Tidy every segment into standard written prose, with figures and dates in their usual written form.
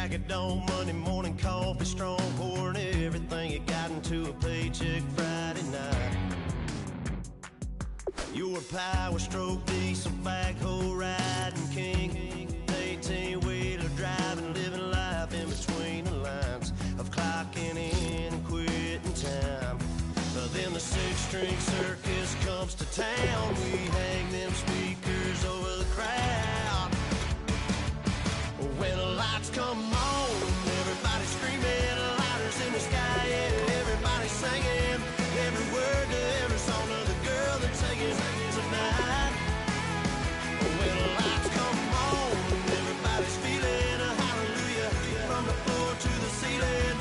Crack of dawn, Monday morning coffee, strong, pouring everything you got into a paycheck Friday night. You're a power stroke, diesel backhoe riding king, 18-wheeler driving, living life in between the lines of clocking in and quitting time. Then the six-string circus comes to town. We hang them speakers over the crowd. When the lights come on, everybody screaming, lighters in the sky, yeah, everybody singing every word to every song of the girl they're taking tonight. When the lights come on, everybody's feeling a hallelujah from the floor to the ceiling.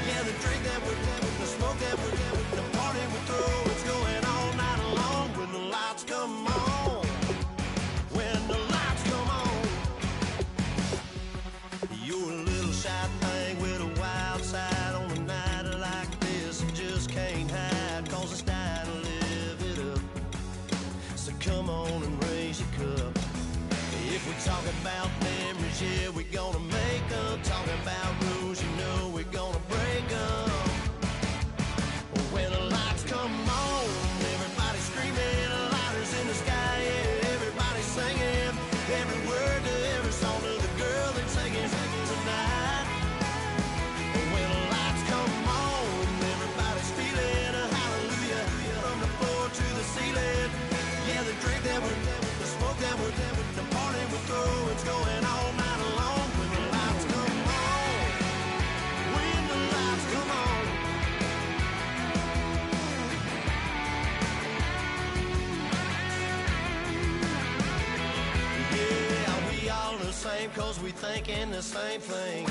Yeah, the drink that we're having, the smoke that we're having, the party we throw, it's going all night long. When the lights come on, when the lights come on, you're a little shy thing with a wild side on a night like this. You just can't hide, cause it's time to live it up. So come on and raise your cup. If we talk about memories, yeah, we're gonna make them. Talking about rules, you know we're gonna break them. When the lights come on, everybody screaming, lighters in the sky, yeah, everybody singing every word to every song of the girl they're taking tonight. When the lights come on, everybody's feeling a hallelujah from the floor to the ceiling. Yeah, the drink that we're having, the smoke that we're having, the party we throw, it's going all night long. When the lights come on, when the lights come on. Yeah, we all the same, cause we thinking the same thing.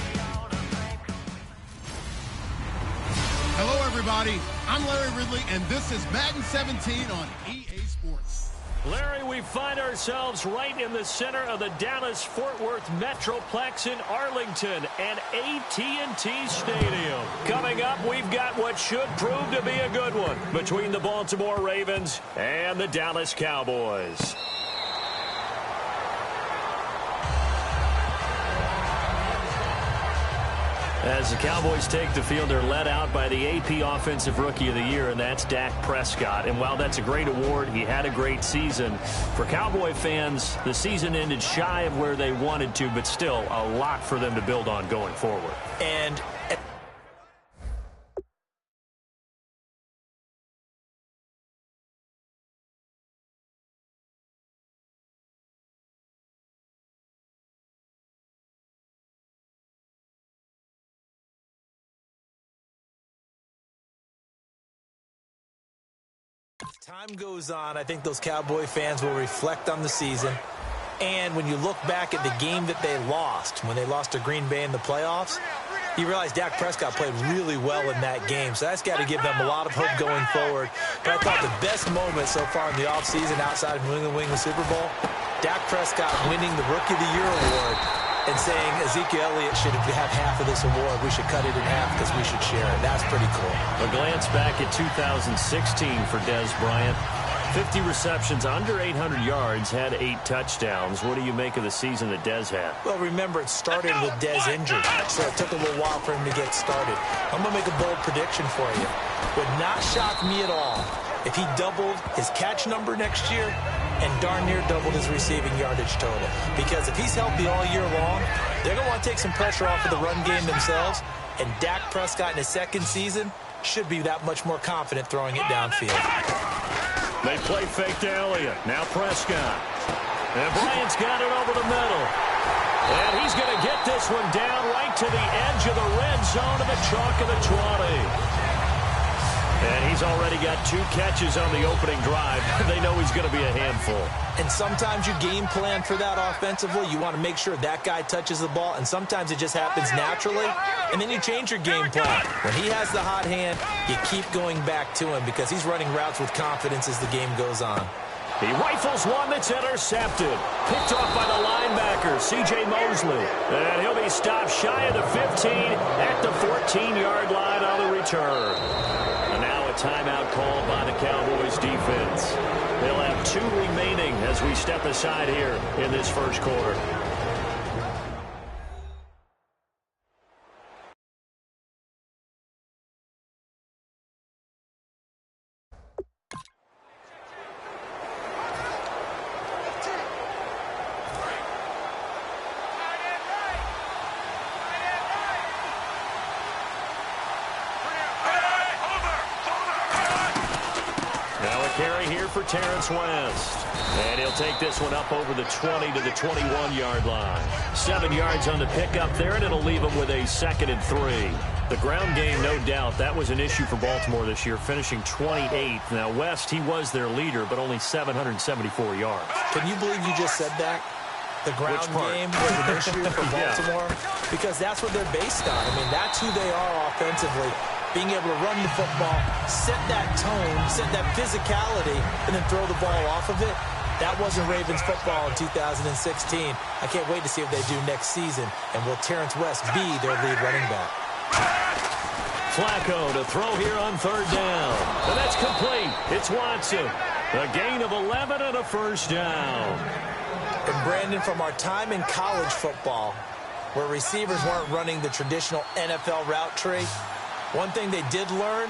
Hello, everybody. I'm Larry Ridley, and this is Madden 17 on EA Sports. Larry, we find ourselves right in the center of the Dallas-Fort Worth Metroplex in Arlington and AT&T Stadium. Coming up, we've got what should prove to be a good one between the Baltimore Ravens and the Dallas Cowboys. As the Cowboys take the field, they're led out by the AP Offensive Rookie of the Year, and that's Dak Prescott. And while that's a great award, he had a great season. For Cowboy fans, the season ended shy of where they wanted to, but still a lot for them to build on going forward. And time goes on, I think those Cowboy fans will reflect on the season. And when you look back at the game that they lost, when they lost to Green Bay in the playoffs, you realize Dak Prescott played really well in that game. So that's got to give them a lot of hope going forward. But I thought the best moment so far in the offseason outside of New England winning the Super Bowl, Dak Prescott winning the Rookie of the Year award and saying Ezekiel Elliott should have half of this award. We should cut it in half because we should share it. That's pretty cool. A glance back at 2016 for Dez Bryant. 50 receptions, under 800 yards, had 8 touchdowns. What do you make of the season that Dez had? Well, remember, it started with Dez injured, so it took a little while for him to get started. I'm going to make a bold prediction for you. Would not shock me at all if he doubled his catch number next year and darn near doubled his receiving yardage total. Because if he's healthy all year long, they're going to want to take some pressure off of the run game themselves, and Dak Prescott in his second season should be that much more confident throwing it downfield. They play fake to Elliott. Now Prescott. And Bryant's got it over the middle. And he's going to get this one down right to the edge of the red zone of the chalk of the 20. And he's already got 2 catches on the opening drive. They know he's going to be a handful. And sometimes you game plan for that offensively. You want to make sure that guy touches the ball, and sometimes it just happens naturally, and then you change your game plan. When he has the hot hand, you keep going back to him because he's running routes with confidence as the game goes on. He rifles one that's intercepted. Picked off by the linebacker, C.J. Mosley. And he'll be stopped shy of the 15 at the 14-yard line on the return. And now a timeout called by the Cowboys defense. They'll have 2 remaining as we step aside here in this first quarter. carry here for Terrence West. And he'll take this one up over the 20 to the 21-yard line. 7 yards on the pickup there, and it'll leave him with a 2nd and 3. The ground game, no doubt, that was an issue for Baltimore this year, finishing 28th. Now, West, he was their leader, but only 774 yards. Can you believe you just said that? The ground game was an issue for Baltimore? Yeah. Because that's what they're based on. I mean, that's who they are offensively. Being able to run the football, set that tone, set that physicality, and then throw the ball off of it. That wasn't Ravens football in 2016. I can't wait to see what they do next season. And will Terrence West be their lead running back? Flacco to throw here on 3rd down. And that's complete. It's Watson. A gain of 11 and a 1st down. And Brandon, from our time in college football, where receivers weren't running the traditional NFL route tree, one thing they did learn,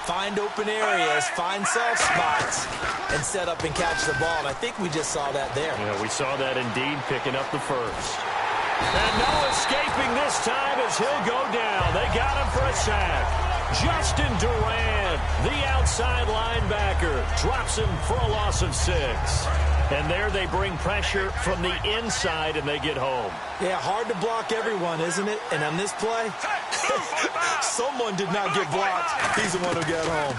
find open areas, find soft spots, and set up and catch the ball. And I think we just saw that there. Yeah, we saw that indeed, picking up the 1st. And no escaping this time as he'll go down. They got him for a sack. Justin Durant, the outside linebacker, drops him for a loss of 6. And there they bring pressure from the inside, and they get home. Yeah, hard to block everyone, isn't it? And on this play, someone did not get blocked. He's the one who got home.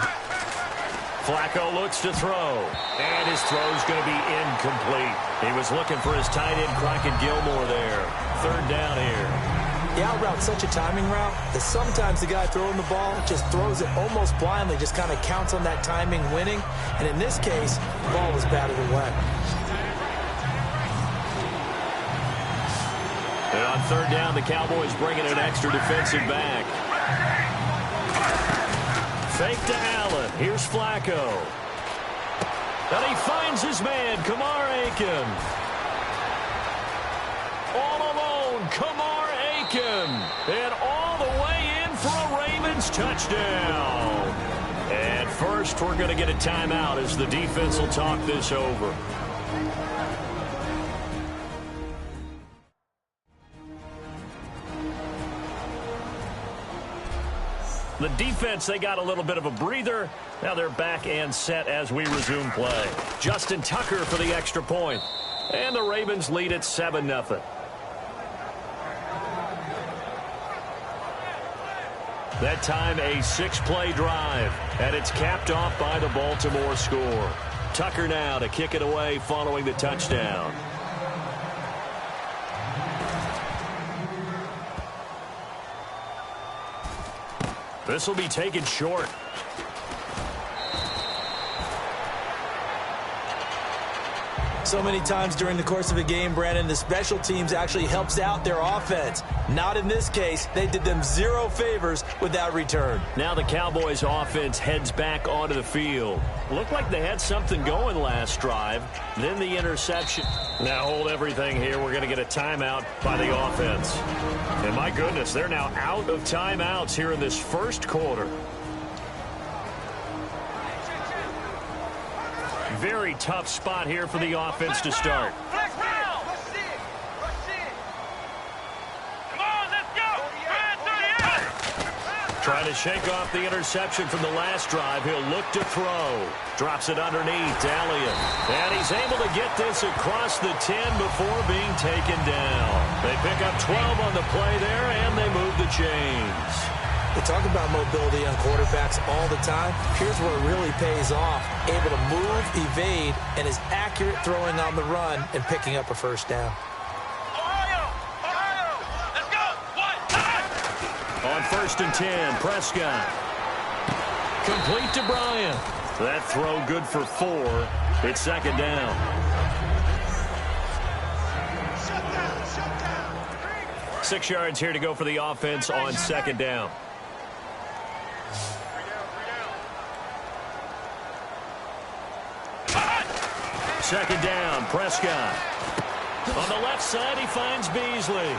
Flacco looks to throw, and his throw's going to be incomplete. He was looking for his tight end, Crockett Gilmore, there. 3rd down here. The out route's such a timing route that sometimes the guy throwing the ball just throws it almost blindly, just kind of counts on that timing winning. And in this case, the ball was batted away. And on 3rd down, the Cowboys bringing an extra defensive back. Fake to Allen. Here's Flacco. And he finds his man, Kamar Aiken. All alone, Kamar Aiken. And all the way in for a Ravens touchdown. And first, we're going to get a timeout as the defense will talk this over. The defense, they got a little bit of a breather. Now they're back and set as we resume play. Justin Tucker for the extra point. And the Ravens lead at 7-0. That time a 6-play drive. And it's capped off by the Baltimore score. Tucker now to kick it away following the touchdown. This will be taken short. So many times during the course of a game, Brandon, the special teams actually helps out their offense. Not in this case. They did them 0 favors with that return. Now the Cowboys offense heads back onto the field. Looked like they had something going last drive. Then the interception. Now hold everything here. We're going to get a timeout by the offense. And my goodness, they're now out of timeouts here in this first quarter. Very tough spot here for the offense to start. Trying to shake off the interception from the last drive. He'll look to throw. Drops it underneath to Elliott. And he's able to get this across the 10 before being taken down. They pick up 12 on the play there, and they move the chains. We talk about mobility on quarterbacks all the time. Here's where it really pays off. Able to move, evade, and is accurate throwing on the run and picking up a 1st down. Let's go. On 1st and 10, Prescott. Complete to Bryant. That throw good for 4. It's 2nd down. Shut down. 6 yards here to go for the offense on 2nd down. 2nd down, Prescott. On the left side, he finds Beasley.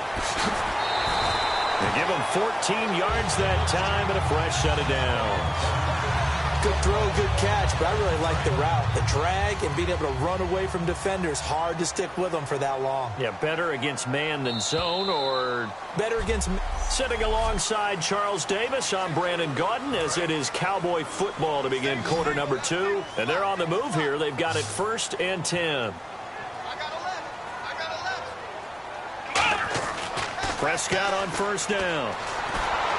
They give him 14 yards that time and a fresh set of downs. Good throw, good catch, but I really like the route. The drag and being able to run away from defenders. Hard to stick with them for that long. Yeah, better against man than zone, or? Better against Sitting alongside Charles Davis, I'm Brandon Gaudin, as it is Cowboy football to begin quarter number 2. And they're on the move here. They've got it 1st and 10. Prescott on 1st down.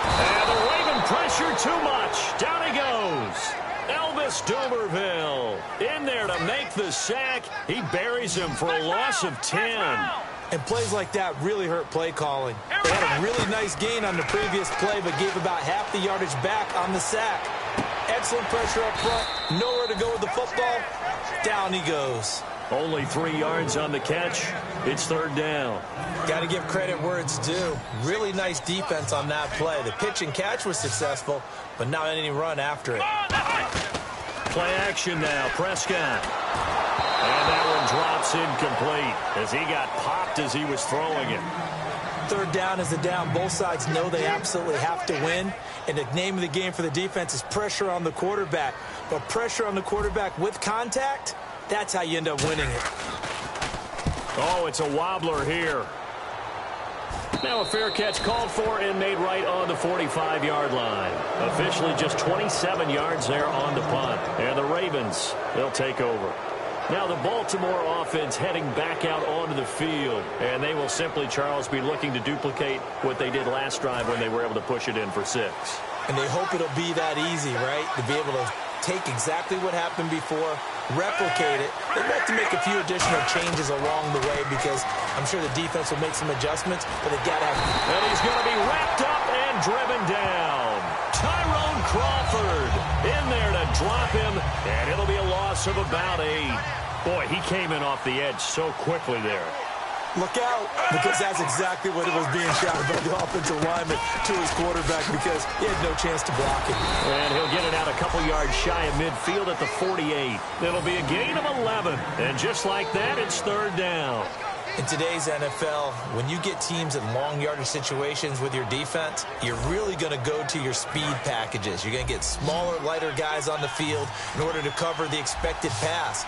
And the Raven pressure too much. Down he goes. Elvis Dumerville in there to make the sack. He buries him for a loss of 10. And plays like that really hurt play calling. They had a really nice gain on the previous play, but gave about half the yardage back on the sack. Excellent pressure up front. Nowhere to go with the football. Down he goes. Only 3 yards on the catch. It's 3rd down. Got to give credit where it's due. Really nice defense on that play. The pitch and catch was successful, but not any run after it. Play action now. Prescott. And that one drops incomplete as he got popped as he was throwing it. 3rd down is the down. Both sides know they absolutely have to win. And the name of the game for the defense is pressure on the quarterback. But pressure on the quarterback with contact, that's how you end up winning it. Oh, it's a wobbler here. Now a fair catch called for and made right on the 45-yard line. Officially just 27 yards there on the punt. And the Ravens, they'll take over. Now the Baltimore offense heading back out onto the field. And they will simply, Charles, be looking to duplicate what they did last drive when they were able to push it in for 6. And they hope it'll be that easy, right? To be able to take exactly what happened before, replicate it. They'd like to make a few additional changes along the way because I'm sure the defense will make some adjustments, but they've got to have... And he's going to be wrapped up and driven down. Tyrone Crawford in there to drop him, and it'll be a loss of about 8. Boy, he came in off the edge so quickly there. Look out, because that's exactly what it was being shouted by the offensive lineman to his quarterback because he had no chance to block it. And he'll get it out a couple yards shy of midfield at the 48. It'll be a gain of 11. And just like that, it's 3rd down. In today's NFL, when you get teams in long yardage situations with your defense, you're really going to go to your speed packages. You're going to get smaller, lighter guys on the field in order to cover the expected pass.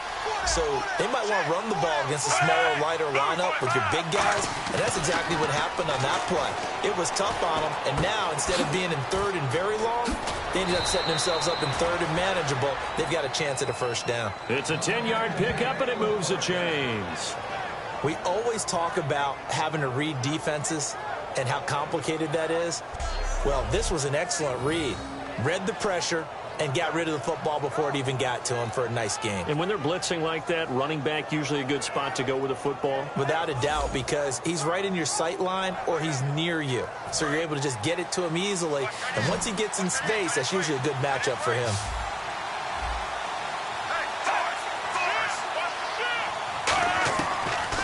So they might want to run the ball against a smaller, lighter lineup with your big guys, and that's exactly what happened on that play. It was tough on them, and now instead of being in 3rd and very long, they ended up setting themselves up in 3rd and manageable. They've got a chance at a 1st down. It's a 10-yard pickup, and it moves the chains. We always talk about having to read defenses and how complicated that is. Well, this was an excellent read. Read the pressure and got rid of the football before it even got to him for a nice gain. And when they're blitzing like that, running back usually a good spot to go with the football? Without a doubt, because he's right in your sight line or he's near you. So you're able to just get it to him easily. And once he gets in space, that's usually a good matchup for him.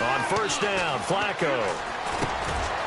On 1st down, Flacco.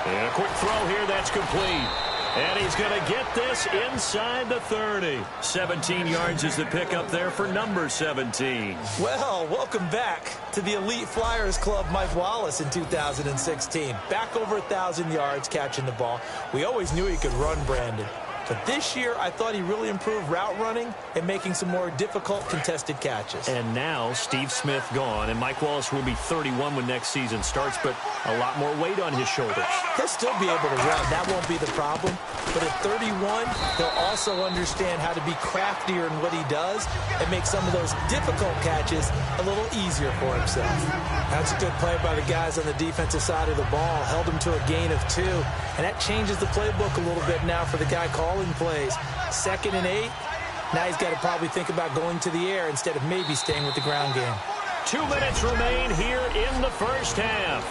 And a quick throw here, that's complete. And he's going to get this inside the 30. 17 yards is the pickup there for number 17. Well, welcome back to the Elite Flyers Club, Mike Wallace, in 2016. Back over 1,000 yards catching the ball. We always knew he could run, Brandon. But this year, I thought he really improved route running and making some more difficult contested catches. And now Steve Smith gone, and Mike Wallace will be 31 when next season starts, but a lot more weight on his shoulders. He'll still be able to run. That won't be the problem. But at 31, he'll also understand how to be craftier in what he does and make some of those difficult catches a little easier for himself. That's a good play by the guys on the defensive side of the ball. Held him to a gain of 2. And that changes the playbook a little bit now for the guy calling plays. 2nd and 8. Now he's got to probably think about going to the air instead of maybe staying with the ground game. 2 minutes remain here in the 1st half.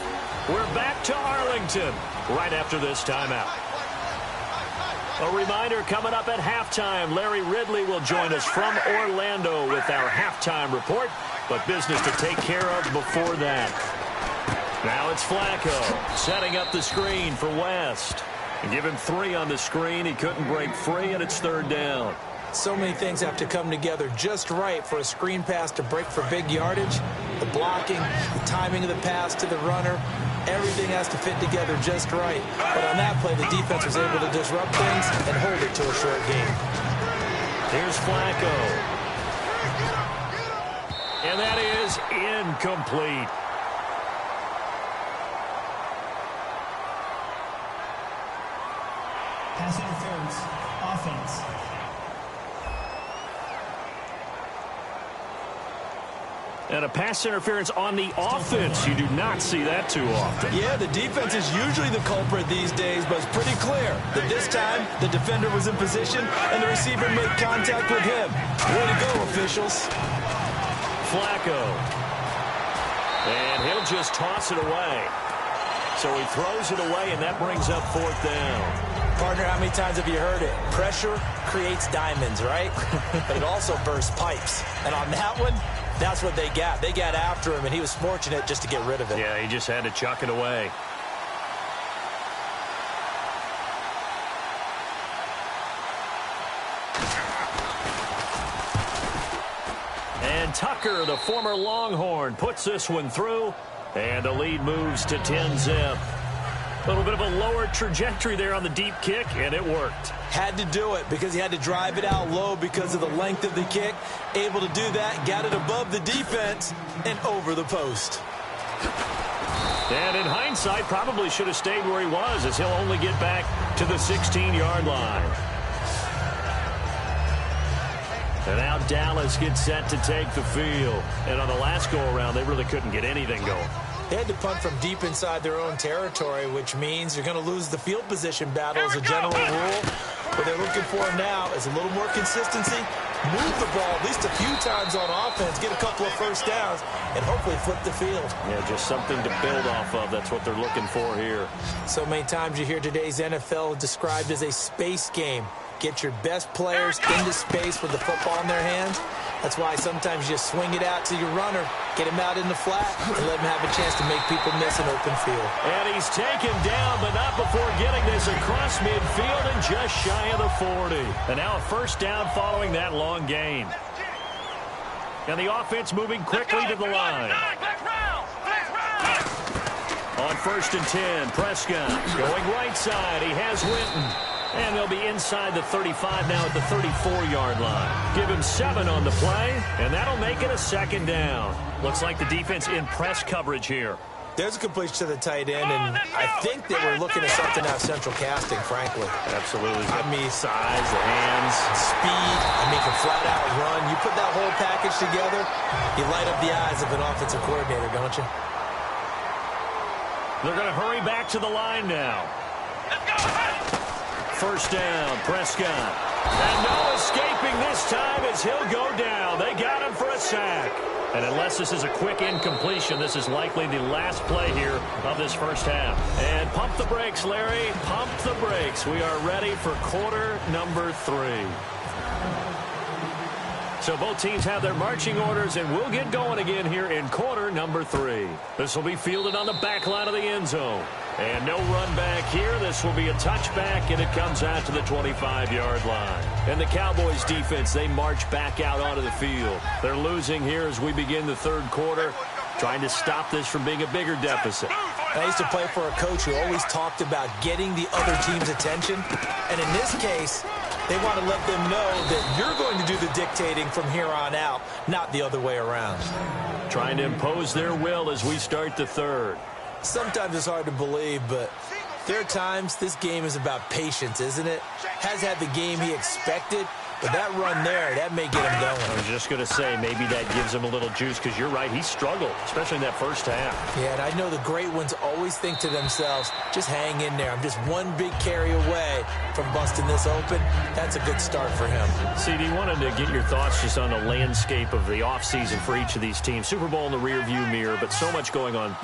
We're back to Arlington right after this timeout. A reminder, coming up at halftime, Larry Ridley will join us from Orlando with our halftime report, but business to take care of before that. Now it's Flacco setting up the screen for West. And give him 3 on the screen. He couldn't break free, and it's 3rd down. So many things have to come together just right for a screen pass to break for big yardage. The blocking, the timing of the pass to the runner, everything has to fit together just right. But on that play, the defense was able to disrupt things and hold it to a short gain. Here's Flacco. And that is incomplete. Pass interference. Offense. And a pass interference on the offense. You do not see that too often. Yeah, the defense is usually the culprit these days, but it's pretty clear that this time the defender was in position and the receiver made contact with him. Way to go, officials. Flacco. And he'll just toss it away. So he throws it away, and that brings up 4th down. Partner, how many times have you heard it? Pressure creates diamonds, right? But it also bursts pipes. And on that one, that's what they got. They got after him, and he was fortunate just to get rid of it. Yeah, he just had to chuck it away. And Tucker, the former Longhorn, puts this one through, and the lead moves to 10-zip. A little bit of a lower trajectory there on the deep kick, and it worked. Had to do it because he had to drive it out low because of the length of the kick. Able to do that, got it above the defense and over the post. And in hindsight, probably should have stayed where he was, as he'll only get back to the 16-yard line. And now Dallas gets set to take the field. And on the last go-around, they really couldn't get anything going. They had to punt from deep inside their own territory, which means you're going to lose the field position battle as a general rule. What they're looking for now is a little more consistency, move the ball at least a few times on offense, get a couple of first downs, and hopefully flip the field. Yeah, just something to build off of. That's what they're looking for here. So many times you hear today's NFL described as a space game. Get your best players into space with the football in their hands. That's why sometimes you just swing it out to your runner, get him out in the flat, and let him have a chance to make people miss an open field. And he's taken down, but not before getting this across midfield and just shy of the 40. And now a first down following that long gain. And the offense moving quickly to the line. On 1st and 10, Prescott going right side. He has Winton. And they'll be inside the 35 now at the 34-yard line. Give him 7 on the play, and that'll make it a 2nd down. Looks like the defense in press coverage here. There's a completion to the tight end, and I think that we're looking at something out of central casting, frankly. Absolutely. I mean, size, the hands. Speed. I mean, can flat out run. You put that whole package together, you light up the eyes of an offensive coordinator, don't you? They're going to hurry back to the line now. Let's go. First down, Prescott. And no escaping this time as he'll go down. They got him for a sack. And unless this is a quick incompletion, this is likely the last play here of this first half. And pump the brakes, Larry. Pump the brakes. We are ready for quarter number 3. So both teams have their marching orders, and we'll get going again here in quarter number 3. This will be fielded on the back line of the end zone. And no run back here. This will be a touchback, and it comes out to the 25-yard line. And the Cowboys defense, they march back out onto the field. They're losing here as we begin the 3rd quarter, trying to stop this from being a bigger deficit. I used to play for a coach who always talked about getting the other team's attention. And in this case, they want to let them know that you're going to do the dictating from here on out, not the other way around. Trying to impose their will as we start the 3rd. Sometimes it's hard to believe, but there are times this game is about patience, isn't it? Has had the game he expected, but that run there, that may get him going. I was just going to say, maybe that gives him a little juice, because you're right, he struggled, especially in that first half. Yeah, and I know the great ones always think to themselves, just hang in there. I'm just one big carry away from busting this open. That's a good start for him. CD, wanted to get your thoughts just on the landscape of the offseason for each of these teams. Super Bowl in the rearview mirror, but so much going on.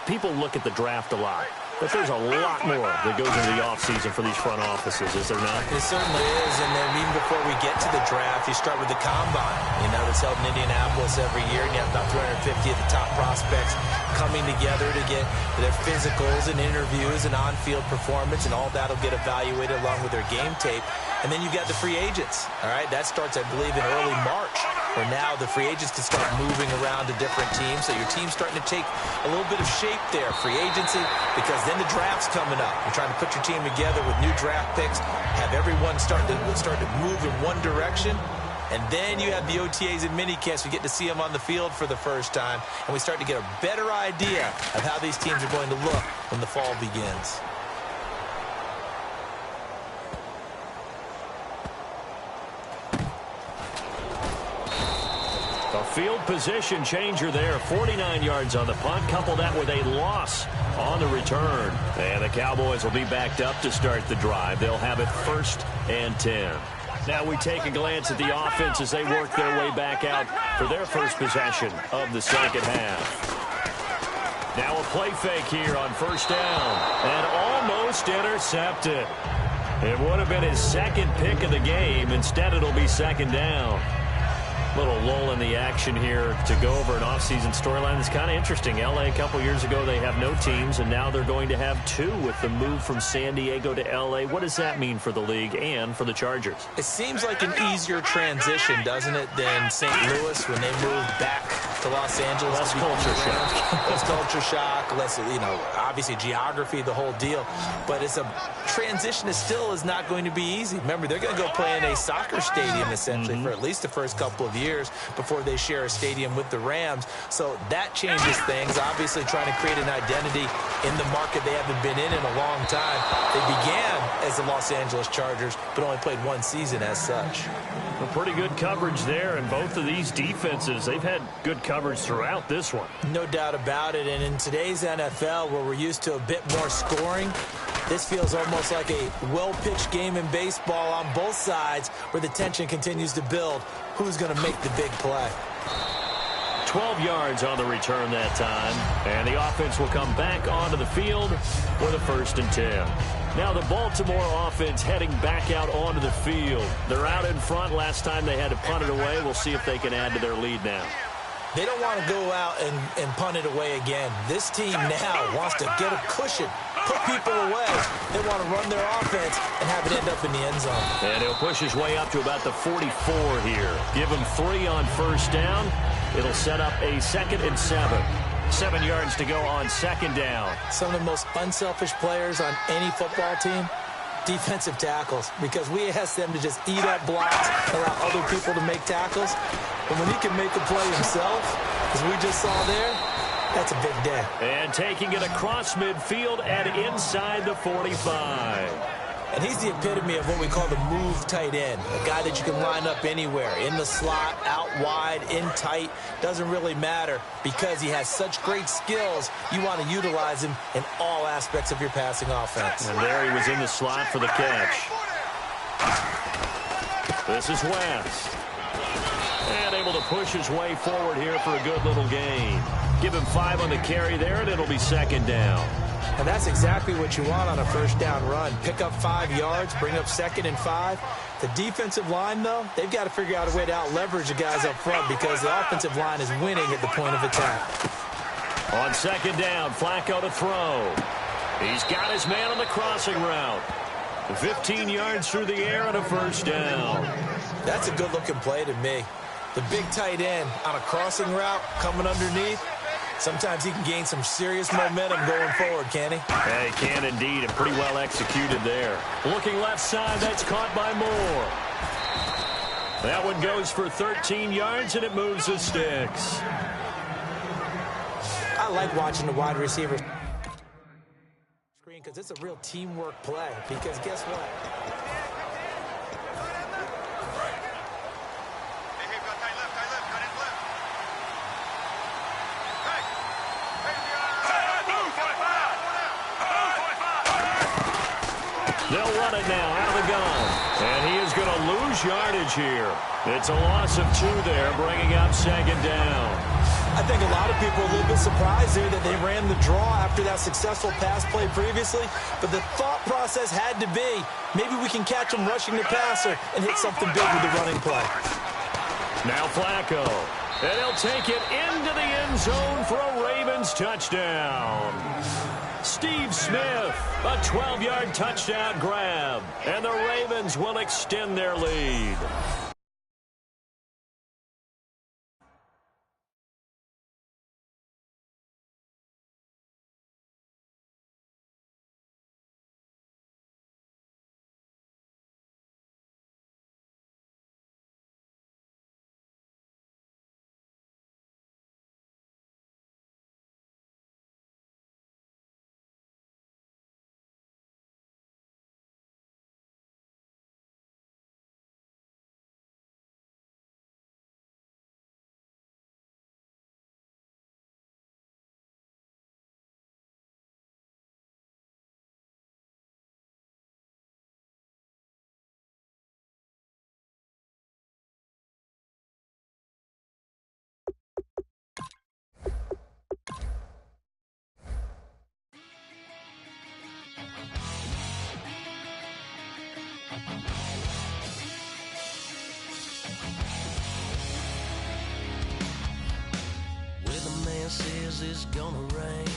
People look at the draft a lot. But there's a lot more that goes into the offseason for these front offices, is there not? It certainly is, and then even before we get to the draft, you start with the combine. You know, that's held in Indianapolis every year, and you have about 350 of the top prospects coming together to get their physicals and interviews and on-field performance, and all that will get evaluated along with their game tape. And then you got the free agents, all right? That starts, I believe, in early March, where now the free agents can start moving around to different teams. So your team's starting to take a little bit of shape there, free agency, because then the draft's coming up. You're trying to put your team together with new draft picks, have everyone start to move in one direction. And then you have the OTAs and minicamps. We get to see them on the field for the first time, and we start to get a better idea of how these teams are going to look when the fall begins. field position changer there. 49 yards on the punt. Couple that with a loss on the return. And the Cowboys will be backed up to start the drive. They'll have it 1st and 10. Now we take a glance at the offense as they work their way back out for their first possession of the second half. Now a play fake here on 1st down. And almost intercepted. It would have been his second pick of the game. Instead, it'll be 2nd down. Little lull in the action here to go over an offseason storyline that's kind of interesting. L.A. a couple years ago, they have no teams, and now they're going to have 2 with the move from San Diego to L.A. What does that mean for the league and for the Chargers? It seems like an easier transition, doesn't it, than St. Louis when they moved back to Los Angeles. Less culture shock. Less culture shock, less, obviously geography, the whole deal. But it's a transition that still is not going to be easy. Remember, they're going to go play in a soccer stadium, essentially, for at least the first couple of years before they share a stadium with the Rams. So that changes things. Obviously trying to create an identity in the market they haven't been in a long time. They began as the Los Angeles Chargers, but only played 1 season as such. Well, pretty good coverage there, and both of these defenses, they've had good coverage throughout this one. No doubt about it. And in today's NFL, where we're used to a bit more scoring, this feels almost like a well-pitched game in baseball on both sides where the tension continues to build. Who's going to make the big play? 12 yards on the return that time. And the offense will come back onto the field with a 1st and 10. Now the Baltimore offense heading back out onto the field. They're out in front. Last time they had to punt it away. We'll see if they can add to their lead now. They don't want to go out and punt it away again. This team now wants to get a cushion, put people away. They want to run their offense and have it end up in the end zone. And he'll push his way up to about the 44 here. Give him 3 on 1st down. It'll set up a 2nd and 7. 7 yards to go on 2nd down. Some of the most unselfish players on any football team, defensive tackles, because we ask them to just eat up blocks, allow other people to make tackles. But when he can make a play himself, as we just saw there, that's a big day. And taking it across midfield and inside the 45. And he's the epitome of what we call the move tight end, a guy that you can line up anywhere, in the slot, out wide, in tight, doesn't really matter because he has such great skills. You want to utilize him in all aspects of your passing offense. And there he was in the slot for the catch. This is West. And able to push his way forward here for a good little gain. Give him 5 on the carry there, and it'll be 2nd down. And that's exactly what you want on a 1st down run. Pick up 5 yards, bring up 2nd and 5. The defensive line, though, they've got to figure out a way to out-leverage the guys up front because the offensive line is winning at the point of attack. On 2nd down, Flacco to throw. He's got his man on the crossing route. 15 yards through the air and a 1st down. That's a good-looking play to me. The big tight end on a crossing route coming underneath. Sometimes he can gain some serious momentum going forward, can he? Yeah, he can indeed, and pretty well executed there. Looking left side, that's caught by Moore. That one goes for 13 yards, and it moves the sticks. I like watching the wide receiver screen because it's a real teamwork play. Because guess what? They'll run it now out of the gun. And he is going to lose yardage here. It's a loss of 2 there, bringing up 2nd down. I think a lot of people are a little bit surprised there that they ran the draw after that successful pass play previously. But the thought process had to be, maybe we can catch him rushing the passer and hit something big with the running play. Now Flacco. And he'll take it into the end zone for a Ravens touchdown. Steve Smith, a 12-yard touchdown grab. And the Ravens will extend their lead. says it's gonna rain.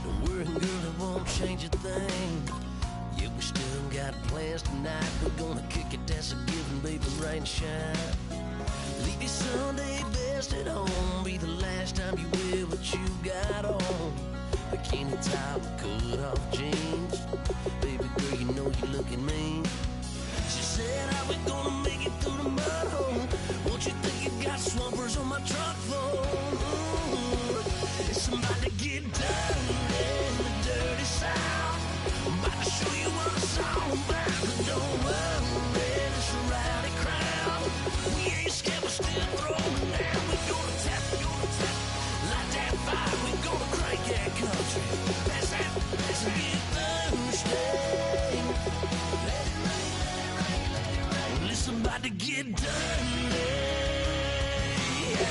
Don't worry, girl, it won't change a thing. Yeah, we still got plans tonight. We're gonna kick it, that's a given, baby, rain or shine. Leave your Sunday best at home. Be the last time you wear what you got on. Bikini top, cut off jeans. Baby girl, you know you're looking mean. She said, how we gonna make it through the mud hole? Won't you think you got swampers on my truck floor? It's about to get dirty in the dirty South. I'm about to show you what it's all about. But don't worry, it's a rowdy crowd. We ain't scared, we're still throwing down. We gonna tap, light that fire. We gonna crank that country. That's it, let's get Thursday. Let it rain, let it rain, let it rain. Well, it's about to get dirty. Yeah.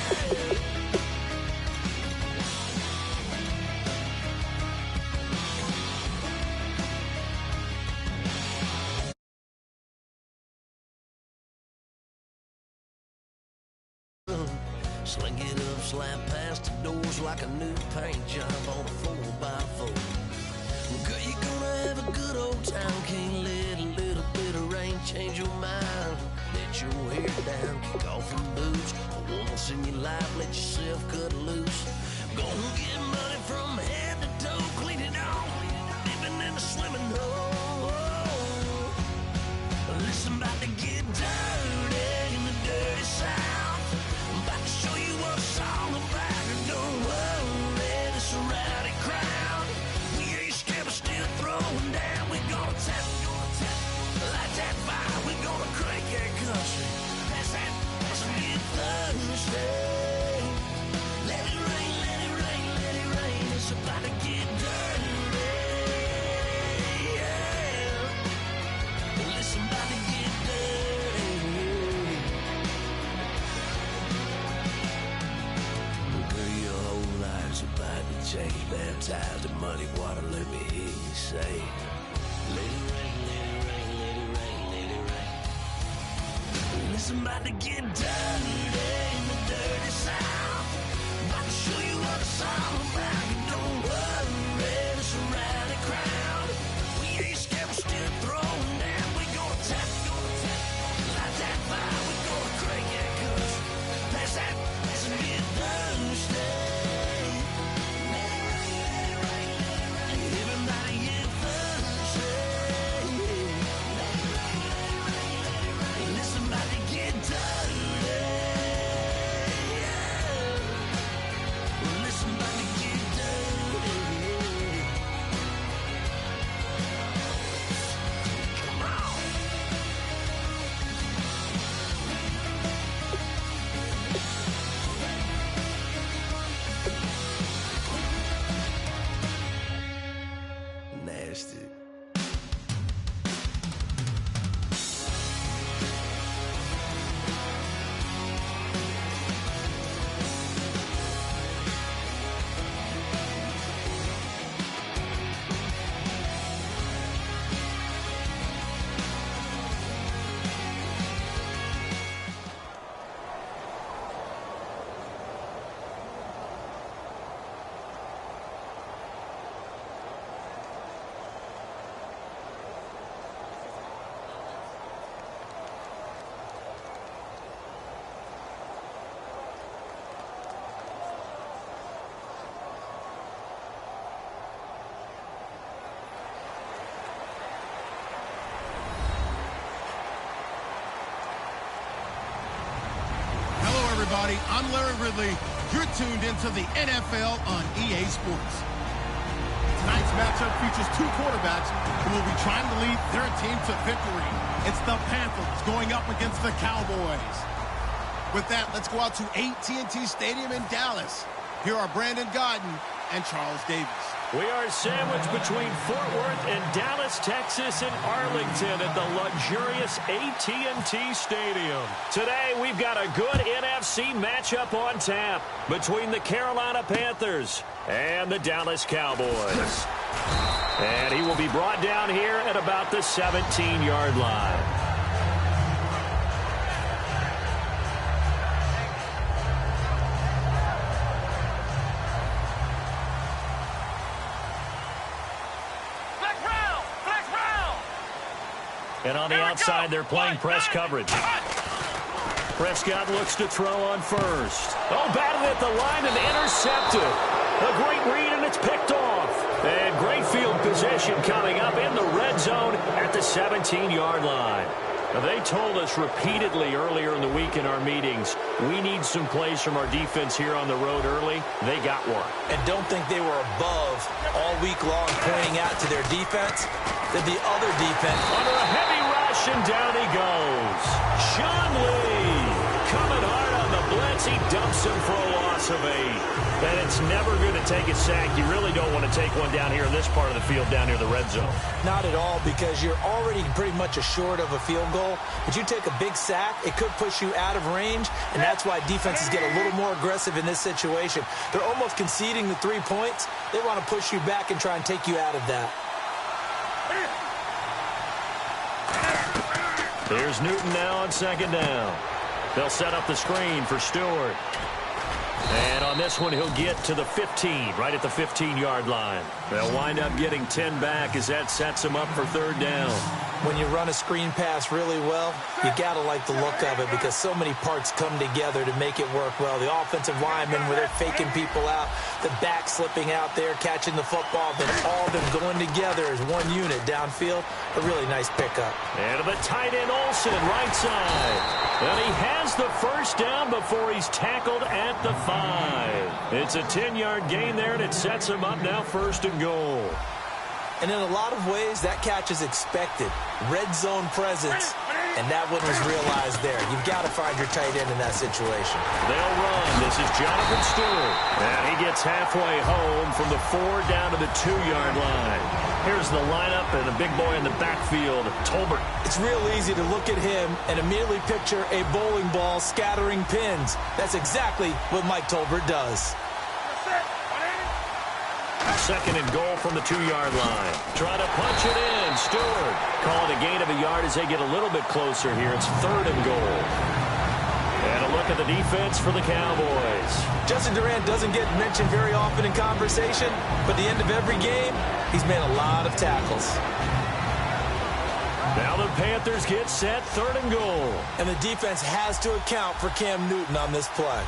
Sling it up, slap past the doors like a new paint job on a 4x4. Girl, you're gonna have a good old time. Can't let a little bit of rain change your mind. Let your hair down, kick off them boots. Once in your life, let yourself cut loose. Gonna get money from head to toe, clean it off, living in a swimming hole. Listen, about to get dirty in the dirty South. I'm about to show you what it's all about. And don't worry, this a rowdy crowd. We ain't scared, we're still throwing down. We gonna tap, light that fire. We gonna crank that country. That's it, let's get Thursday. Let it rain, let it rain, let it rain. It's about to get dirty. Yeah. Listen, about to get dirty. Girl, your whole life's about to change. Baptized in muddy water, let me hear you say, let it rain, let it rain, let it rain, let it rain. Listen, about to get dirty in the dirty South. About to show you what it's all about. Don't worry, it's a rowdy crowd. We ain't scared, we're still throwing down. We gonna tap, light that fire. We gonna crank that country. Pass that, let's get Thursday. Let it rain, let it rain, let it rain. Everybody get Thursday. Let it rain, let it rain, let it rain. Listen, about to get dirty. Yeah. Listen, about to get dirty. Come on. Nasty. Everybody, I'm Larry Ridley. You're tuned into the NFL on EA Sports. Tonight's matchup features two quarterbacks who will be trying to lead their team to victory. It's the Panthers going up against the Cowboys. With that, let's go out to AT&T Stadium in Dallas. Here are Brandon Godden and Charles Davis. We are sandwiched between Fort Worth and Dallas, Texas, and Arlington at the luxurious AT&T Stadium. Today, we've got a good NFC matchup on tap between the Carolina Panthers and the Dallas Cowboys. And he will be brought down here at about the 17-yard line. And on the outside, they're playing press coverage. Prescott looks to throw on first. Oh, batted at the line and intercepted. A great read, and it's picked off. And great field position coming up in the red zone at the 17-yard line. Now, they told us repeatedly earlier in the week in our meetings, we need some plays from our defense here on the road early. They got one. And don't think they were above all week long pointing out to their defense that the other defense. Under a heavy rush, and down he goes. Sean Lee coming hard on the blitz. He dumps him for a loss of 8. And it's never going to take a sack. You really don't want to take one down here in this part of the field, down near the red zone. Not at all, because you're already pretty much assured of a field goal. But you take a big sack, it could push you out of range, and that's why defenses get a little more aggressive in this situation. They're almost conceding the 3 points. They want to push you back and try and take you out of that. Here's Newton now on second down. They'll set up the screen for Stewart. And on this one, he'll get to the 15, right at the 15-yard line. They'll wind up getting 10 back as that sets them up for third down. When you run a screen pass really well, you got to like the look of it because so many parts come together to make it work well. The offensive linemen, where they're faking people out, the back slipping out there, catching the football, then all of them going together as one unit downfield. A really nice pickup. And the tight end Olsen, right side. And he has the first down before he's tackled at the 5. It's a 10-yard gain there, and it sets him up now first and goal. And in a lot of ways, that catch is expected. Red zone presence, and that one was realized there. You've got to find your tight end in that situation. They'll run. This is Jonathan Stewart. And he gets halfway home from the 4 down to the 2-yard line. Here's the lineup and the big boy in the backfield, Tolbert. It's real easy to look at him and immediately picture a bowling ball scattering pins. That's exactly what Mike Tolbert does. Second and goal from the 2-yard line. Trying to punch it in. Stewart. Call it a gain of a yard as they get a little bit closer here. It's third and goal. And a look at the defense for the Cowboys. Justin Durant doesn't get mentioned very often in conversation, but at the end of every game, he's made a lot of tackles. Now the Panthers get set, third and goal. And the defense has to account for Cam Newton on this play.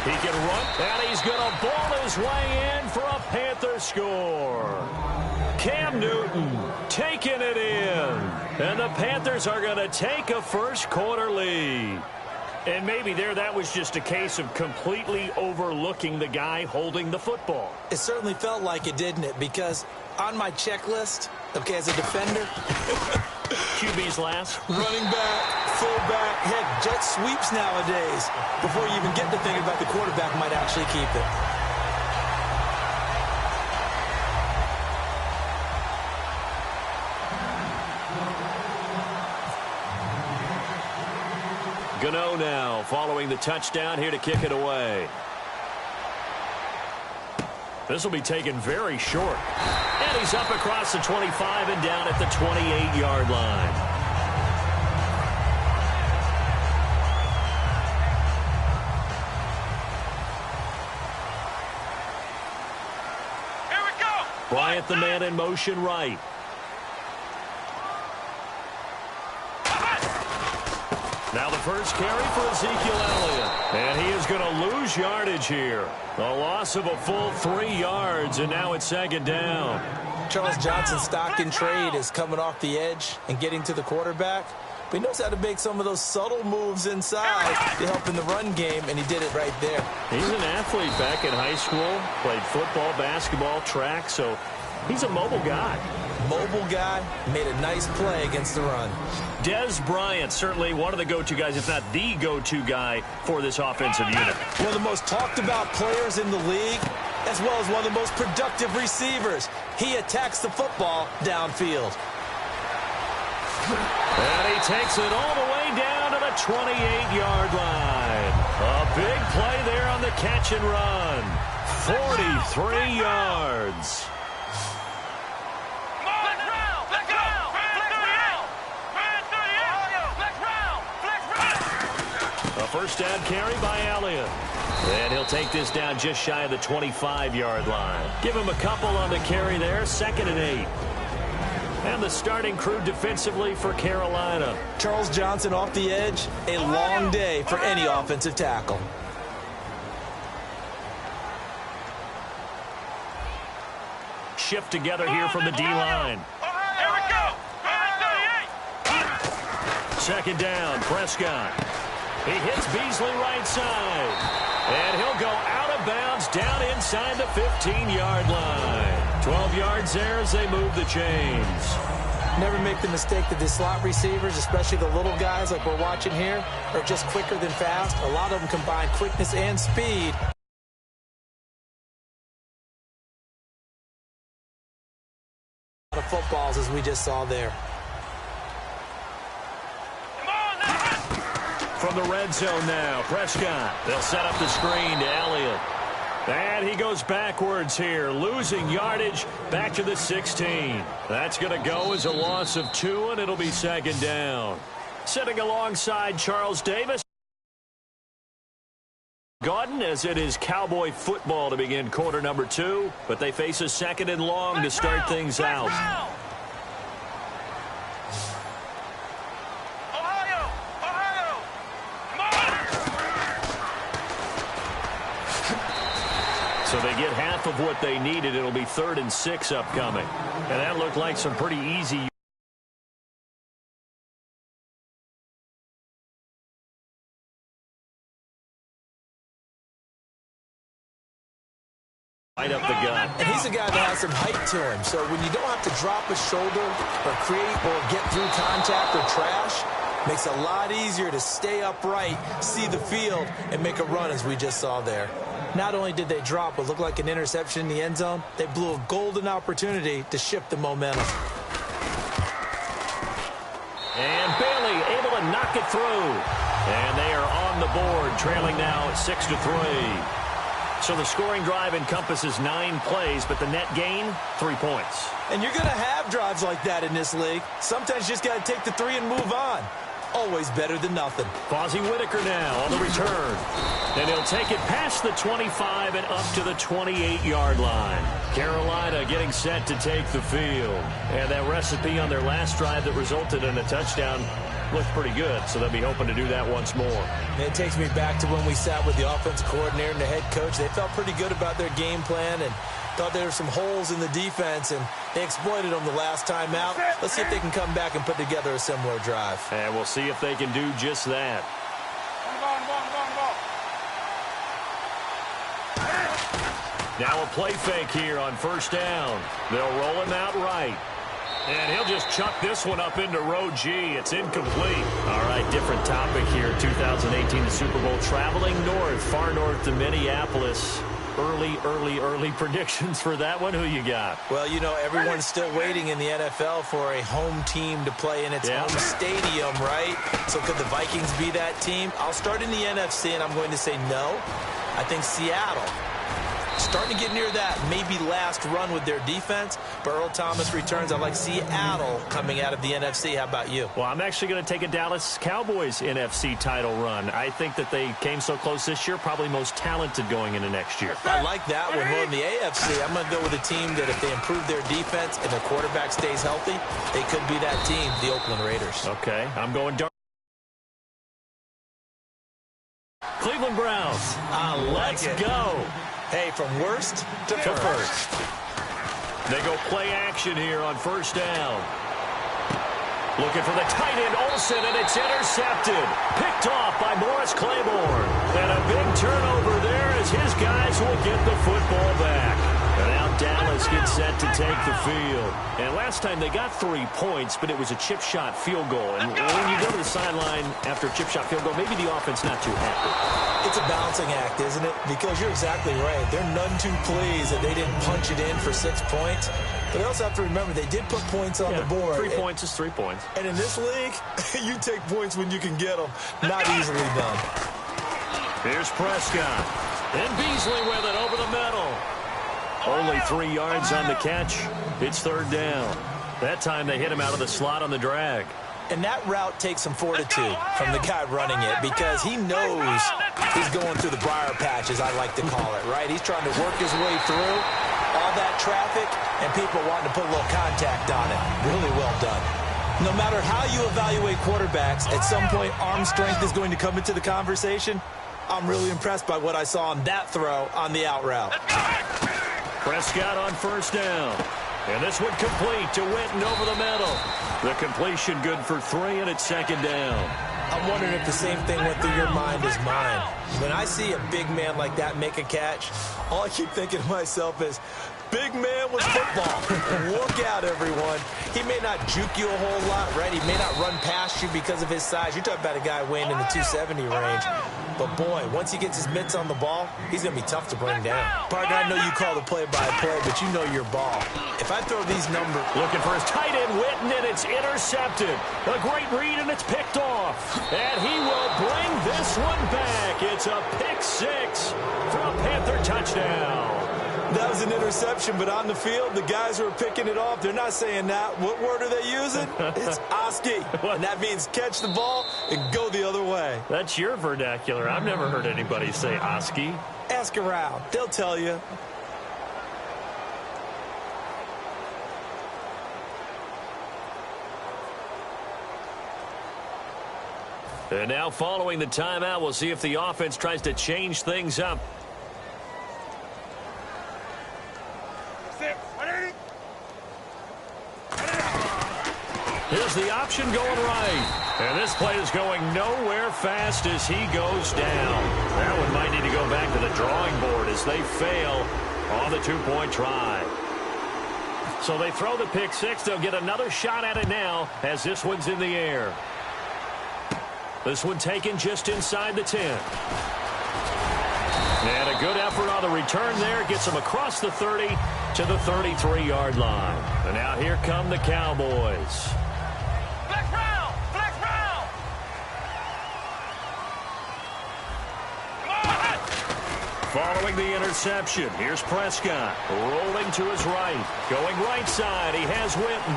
He can run, and he's going to ball his way in for a Panther score. Cam Newton taking it in. And the Panthers are going to take a first quarter lead. And maybe there that was just a case of completely overlooking the guy holding the football. It certainly felt like it, didn't it? Because on my checklist, okay, as a defender, QB's last. running back, fullback, heck, jet sweeps nowadays. Before you even get to thinking about the quarterback might actually keep it. Gano now following the touchdown here to kick it away. This will be taken very short. And he's up across the 25 and down at the 28-yard line. Here we go. Bryant the man in motion right. Now the first carry for Ezekiel Elliott. And he is going to lose yardage here. A loss of a full 3 yards, and now it's second down. Charles Johnson's stock in trade is coming off the edge and getting to the quarterback. But he knows how to make some of those subtle moves inside to help in the run game, and he did it right there. He's an athlete back in high school, played football, basketball, track, so he's a mobile guy. Mobile guy, made a nice play against the run. Dez Bryant, certainly one of the go-to guys, if not the go-to guy for this offensive unit. One of the most talked about players in the league, as well as one of the most productive receivers. He attacks the football downfield. And he takes it all the way down to the 28-yard line. A big play there on the catch and run. 43 yards. A first down carry by Elliott. And he'll take this down just shy of the 25-yard line. Give him a couple on the carry there, 2nd and 8. And the starting crew defensively for Carolina. Charles Johnson off the edge, a long day for any offensive tackle. Shift together here from the D-line. Here we go. 2nd down, Prescott. He hits Beasley right side. And he'll go out of bounds down inside the 15-yard line. 12 yards there as they move the chains. Never make the mistake that the slot receivers, especially the little guys like we're watching here, are just quicker than fast. A lot of them combine quickness and speed. A lot of footballs as we just saw there. From the red zone now, Prescott. They'll set up the screen to Elliott. And he goes backwards here, losing yardage back to the 16. That's going to go as a loss of 2, and it'll be 2nd down. Sitting alongside Charles Davis. Gordon, as it is Cowboy football to begin quarter number 2, but they face a 2nd and long to start things out. So they get half of what they needed. It'll be 3rd and 6 upcoming. And that looked like some pretty easy. Right up the gut. And he's a guy that has some height to him. So when you don't have to drop a shoulder or create or get through contact or trash, makes it a lot easier to stay upright, see the field, and make a run as we just saw there. Not only did they drop what looked like an interception in the end zone, they blew a golden opportunity to shift the momentum. And Bailey able to knock it through. And they are on the board, trailing now at 6-3. So the scoring drive encompasses 9 plays, but the net gain, 3 points. And you're going to have drives like that in this league. Sometimes you just got to take the 3 and move on. Always better than nothing. Fozzie Whitaker now on the return. And he'll take it past the 25 and up to the 28-yard line. Carolina getting set to take the field. And that recipe on their last drive that resulted in a touchdown looked pretty good, so they'll be hoping to do that once more. And it takes me back to when we sat with the offensive coordinator and the head coach. They felt pretty good about their game plan and thought there were some holes in the defense, and they exploited them the last time out. Let's see if they can come back and put together a similar drive. And we'll see if they can do just that. Now a play fake here on 1st down. They'll roll him out right. And he'll just chuck this one up into row G. It's incomplete. All right, different topic here. 2018, the Super Bowl, traveling north, far north to Minneapolis. Early predictions for that one. Who you got? Well, you know, everyone's still waiting in the NFL for a home team to play in its home stadium, right? So could the Vikings be that team? I'll start in the NFC, and I'm going to say no. I think Seattle. Starting to get near that maybe last run with their defense. But Earl Thomas returns. I like Seattle coming out of the NFC. How about you? Well, I'm actually going to take a Dallas Cowboys NFC title run. I think that they came so close this year, probably most talented going into next year. I like that one. Well, in the AFC, I'm going to go with a team that if they improve their defense and their quarterback stays healthy, they could be that team, the Oakland Raiders. Okay, I'm going dark. Cleveland Browns. Let's go. Hey, from worst to first. They go play action here on 1st down. Looking for the tight end, Olsen, and it's intercepted. Picked off by Morris Claiborne. And a big turnover there as his guys will get the football back. And now Dallas gets set to take the field. And last time they got 3 points, but it was a chip shot field goal. And when you go to the sideline after a chip shot field goal, maybe the offense not too happy. It's a balancing act, isn't it? Because you're exactly right. They're none too pleased that they didn't punch it in for 6 points. But they also have to remember they did put points on the board. 3 points is 3 points. And in this league, you take points when you can get them. Not easily done. Here's Prescott. And Beasley with it over the middle. Only 3 yards on the catch. It's 3rd down. That time they hit him out of the slot on the drag. And that route takes some fortitude from the guy running it because he knows he's going through the briar patch, as I like to call it, right? He's trying to work his way through all that traffic and people wanting to put a little contact on it. Really well done. No matter how you evaluate quarterbacks, at some point arm strength is going to come into the conversation. I'm really impressed by what I saw on that throw on the out route. Prescott on first down. And this one complete to Witten over the middle. The completion good for 3, and it's second down. I'm wondering if the same thing went through your mind as mine. When I see a big man like that make a catch, all I keep thinking to myself is, big man was football. Look out, everyone. He may not juke you a whole lot, right? He may not run past you because of his size. You're talking about a guy weighing in the 270 range. But, boy, once he gets his mitts on the ball, he's going to be tough to bring down. Partner, I know you call the play-by-play, but you know your ball. If I throw these numbers... Looking for his tight end, Witten, and it's intercepted. A great read, and it's picked off. And he will bring this one back. It's a pick 6 for a Panther touchdown. That was an interception, but on the field, the guys who are picking it off, they're not saying that. What word are they using? It's Oski, and that means catch the ball and go the other way. That's your vernacular. I've never heard anybody say Oski. Ask around. They'll tell you. And now following the timeout, we'll see if the offense tries to change things up. Here's the option going right. And this play is going nowhere fast as he goes down. That one might need to go back to the drawing board as they fail on the 2-point try. So they throw the pick 6. They'll get another shot at it now as this one's in the air. This one taken just inside the 10. And a good effort on the return there. Gets him across the 30 to the 33-yard line. And now here come the Cowboys. Following the interception, here's Prescott. Rolling to his right. Going right side, he has Witten.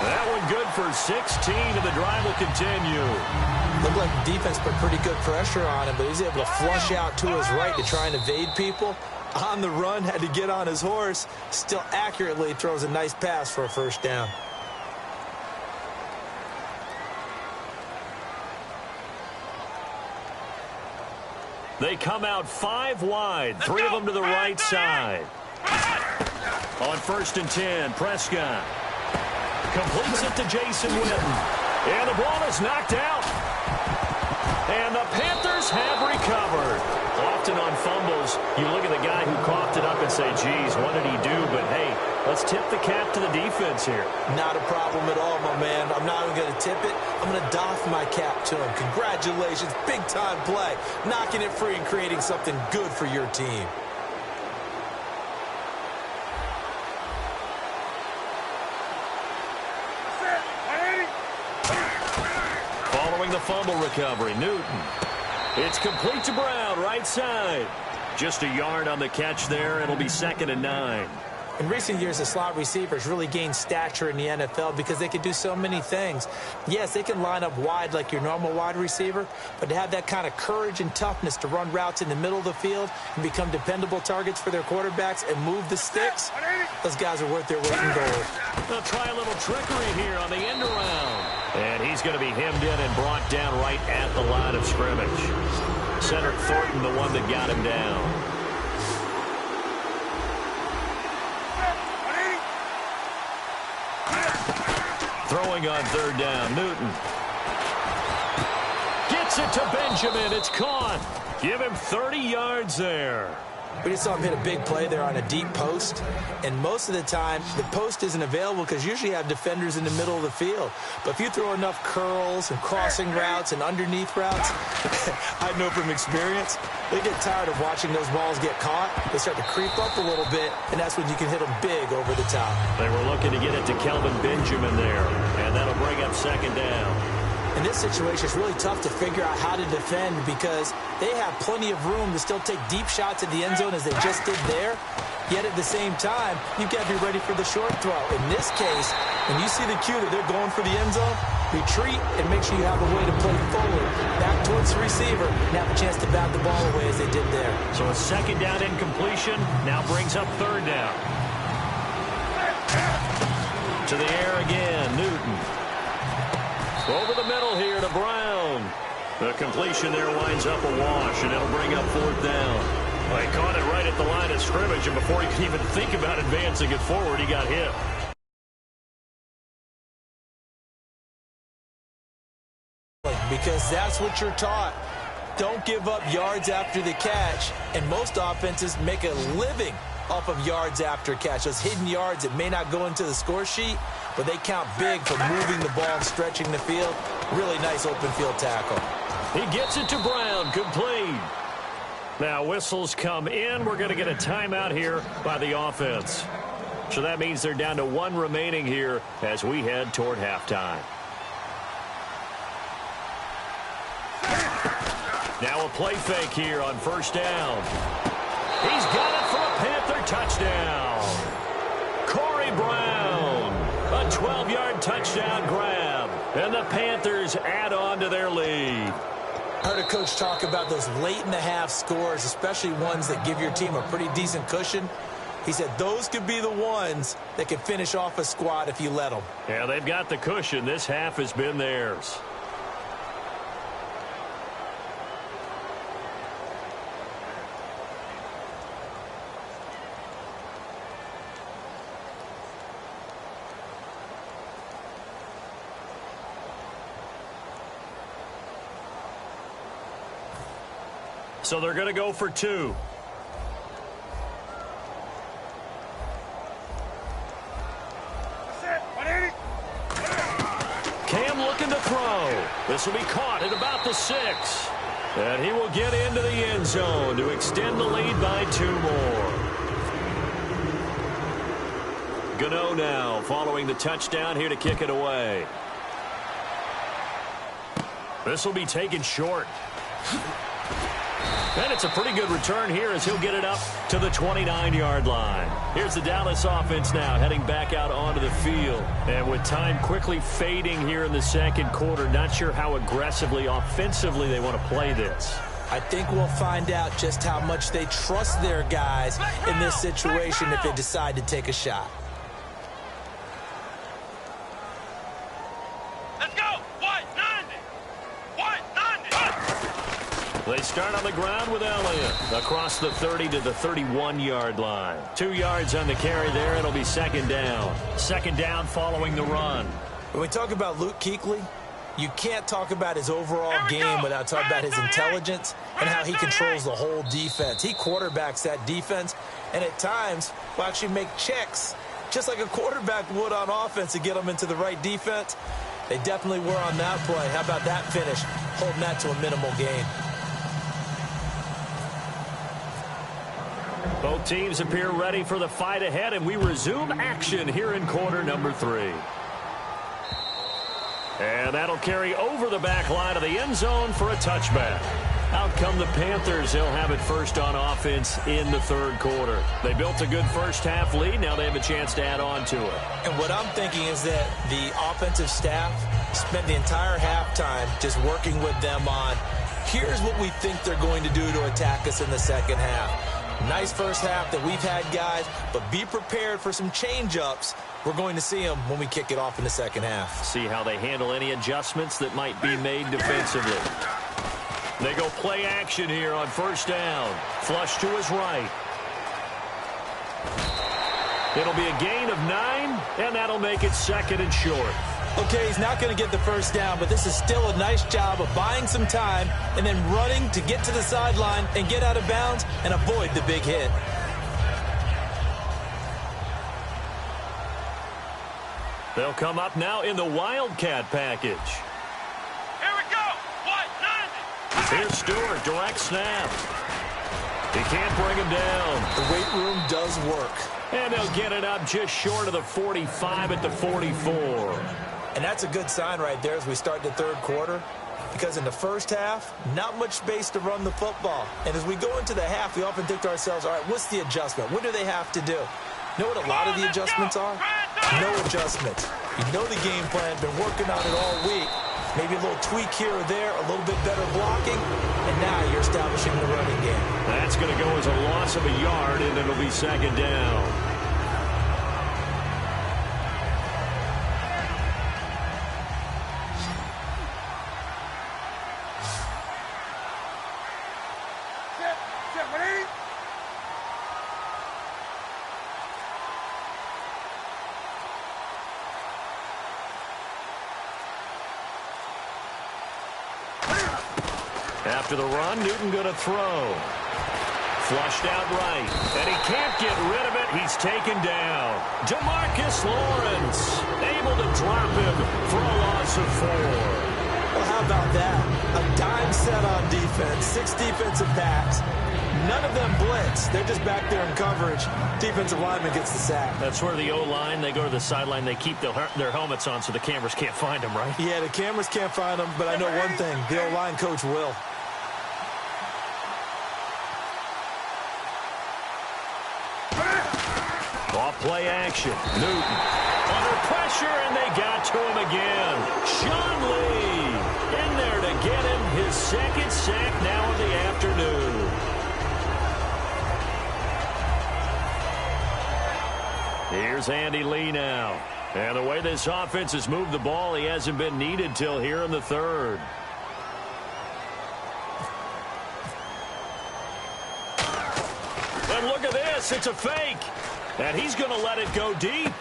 That one good for 16, and the drive will continue. Looked like the defense put pretty good pressure on him, but he was able to flush out to his right to try and evade people. On the run, had to get on his horse. Still accurately throws a nice pass for a first down. They come out 5 wide, 3 of them to the right side. On first and 10, Prescott completes it to Jason Witten. And the ball is knocked out. And the Panthers have recovered. Often on fumbles, you look at the guy who coughed it up and say, geez, what did he do? But, hey, let's tip the cap to the defense here. Not a problem at all, my man. I'm not even going to tip it. I'm going to doff my cap to him. Congratulations. Big-time play. Knocking it free and creating something good for your team. Following the fumble recovery, Newton. It's complete to Brown, right side. Just a yard on the catch there. It'll be 2nd and 9. In recent years, the slot receivers really gained stature in the NFL because they can do so many things. Yes, they can line up wide like your normal wide receiver, but to have that kind of courage and toughness to run routes in the middle of the field and become dependable targets for their quarterbacks and move the sticks, those guys are worth their weight in gold. They'll try a little trickery here on the end around. And he's going to be hemmed in and brought down right at the line of scrimmage. Cedric Thornton, the one that got him down. Throwing on 3rd down, Newton. Gets it to Benjamin. It's caught. Give him 30 yards there. We just saw him hit a big play there on a deep post, and most of the time the post isn't available because usually you have defenders in the middle of the field. But if you throw enough curls and crossing routes and underneath routes, I know from experience, they get tired of watching those balls get caught. They start to creep up a little bit, and that's when you can hit them big over the top. They were looking to get it to Kelvin Benjamin there, and that'll bring up 2nd down. In this situation, it's really tough to figure out how to defend because they have plenty of room to still take deep shots at the end zone as they just did there. Yet at the same time, you've got to be ready for the short throw. In this case, when you see the cue that they're going for the end zone, retreat and make sure you have a way to play forward, back towards the receiver, and have a chance to bat the ball away as they did there. So a second down incompletion now brings up third down. To the air again, Newton. Over the middle here to Brown. The completion there winds up a wash, and it'll bring up fourth down. Well, he caught it right at the line of scrimmage, and before he could even think about advancing it forward, he got hit. Because that's what you're taught. Don't give up yards after the catch, and most offenses make a living off of yards after catch. Those hidden yards that may not go into the score sheet, but they count big for moving the ball and stretching the field. Really nice open field tackle. He gets it to Brown, complete. Now whistles come in. We're going to get a timeout here by the offense. So that means they're down to one remaining here as we head toward halftime. Now a play fake here on first down. He's got it for a Panther touchdown. Corey Brown, a 12-yard touchdown grab. And the Panthers add on to their lead. I heard a coach talk about those late-in-the-half scores, especially ones that give your team a pretty decent cushion. He said those could be the ones that could finish off a squad if you let them. Yeah, they've got the cushion. This half has been theirs. So they're going to go for two. Cam looking to throw. This will be caught at about the 6. And he will get into the end zone to extend the lead by 2 more. Gano now following the touchdown here to kick it away. This will be taken short. And it's a pretty good return here as he'll get it up to the 29-yard line. Here's the Dallas offense now heading back out onto the field. And with time quickly fading here in the second quarter, not sure how aggressively, offensively they want to play this. I think we'll find out just how much they trust their guys in this situation if they decide to take a shot. They start on the ground with Elliott across the 30 to the 31-yard line. 2 yards on the carry there. It'll be second down. Second down following the run. When we talk about Luke Kuechly, you can't talk about his overall game without talking about his intelligence and how he controls the whole defense. He quarterbacks that defense and at times will actually make checks just like a quarterback would on offense to get them into the right defense. They definitely were on that play. How about that finish, holding that to a minimal gain. Both teams appear ready for the fight ahead, and we resume action here in quarter number 3. And that'll carry over the back line of the end zone for a touchback. Out come the Panthers. They'll have it first on offense in the third quarter. They built a good first half lead. Now they have a chance to add on to it. And what I'm thinking is that the offensive staff spent the entire halftime just working with them on, here's what we think they're going to do to attack us in the second half. Nice first half that we've had, guys, but be prepared for some change-ups. We're going to see them when we kick it off in the second half. See how they handle any adjustments that might be made defensively. They go play action here on first down. Flush to his right. It'll be a gain of 9, and that'll make it second and short. Okay, he's not going to get the first down, but this is still a nice job of buying some time and then running to get to the sideline and get out of bounds and avoid the big hit. They'll come up now in the Wildcat package. Here we go. What? 90. Here's Stewart, direct snap. He can't bring him down. The weight room does work. And they'll get it up just short of the 45 at the 44. And that's a good sign right there as we start the third quarter. Because in the first half, not much space to run the football. And as we go into the half, we often think to ourselves, all right, what's the adjustment? What do they have to do? You know what a lot of the adjustments are? No adjustments. You know the game plan, been working on it all week. Maybe a little tweak here or there, a little bit better blocking, and now you're establishing the running game. That's going to go as a loss of a yard, and it'll be second down. After the run, Newton going to throw. Flushed out right. And he can't get rid of it. He's taken down. DeMarcus Lawrence able to drop him for a loss of 4. Well, how about that? A dime set on defense. 6 defensive backs. None of them blitz. They're just back there in coverage. Defensive lineman gets the sack. That's where the O-line, they go to the sideline, they keep their helmets on so the cameras can't find them, right? Yeah, the cameras can't find them, but I know one thing. The O-line coach will. Play action. Newton under pressure, and they got to him again. Sean Lee in there to get him his second sack now of the afternoon. Here's Andy Lee now. And the way this offense has moved the ball, he hasn't been needed till here in the third. And look at this. It's a fake. And he's going to let it go deep.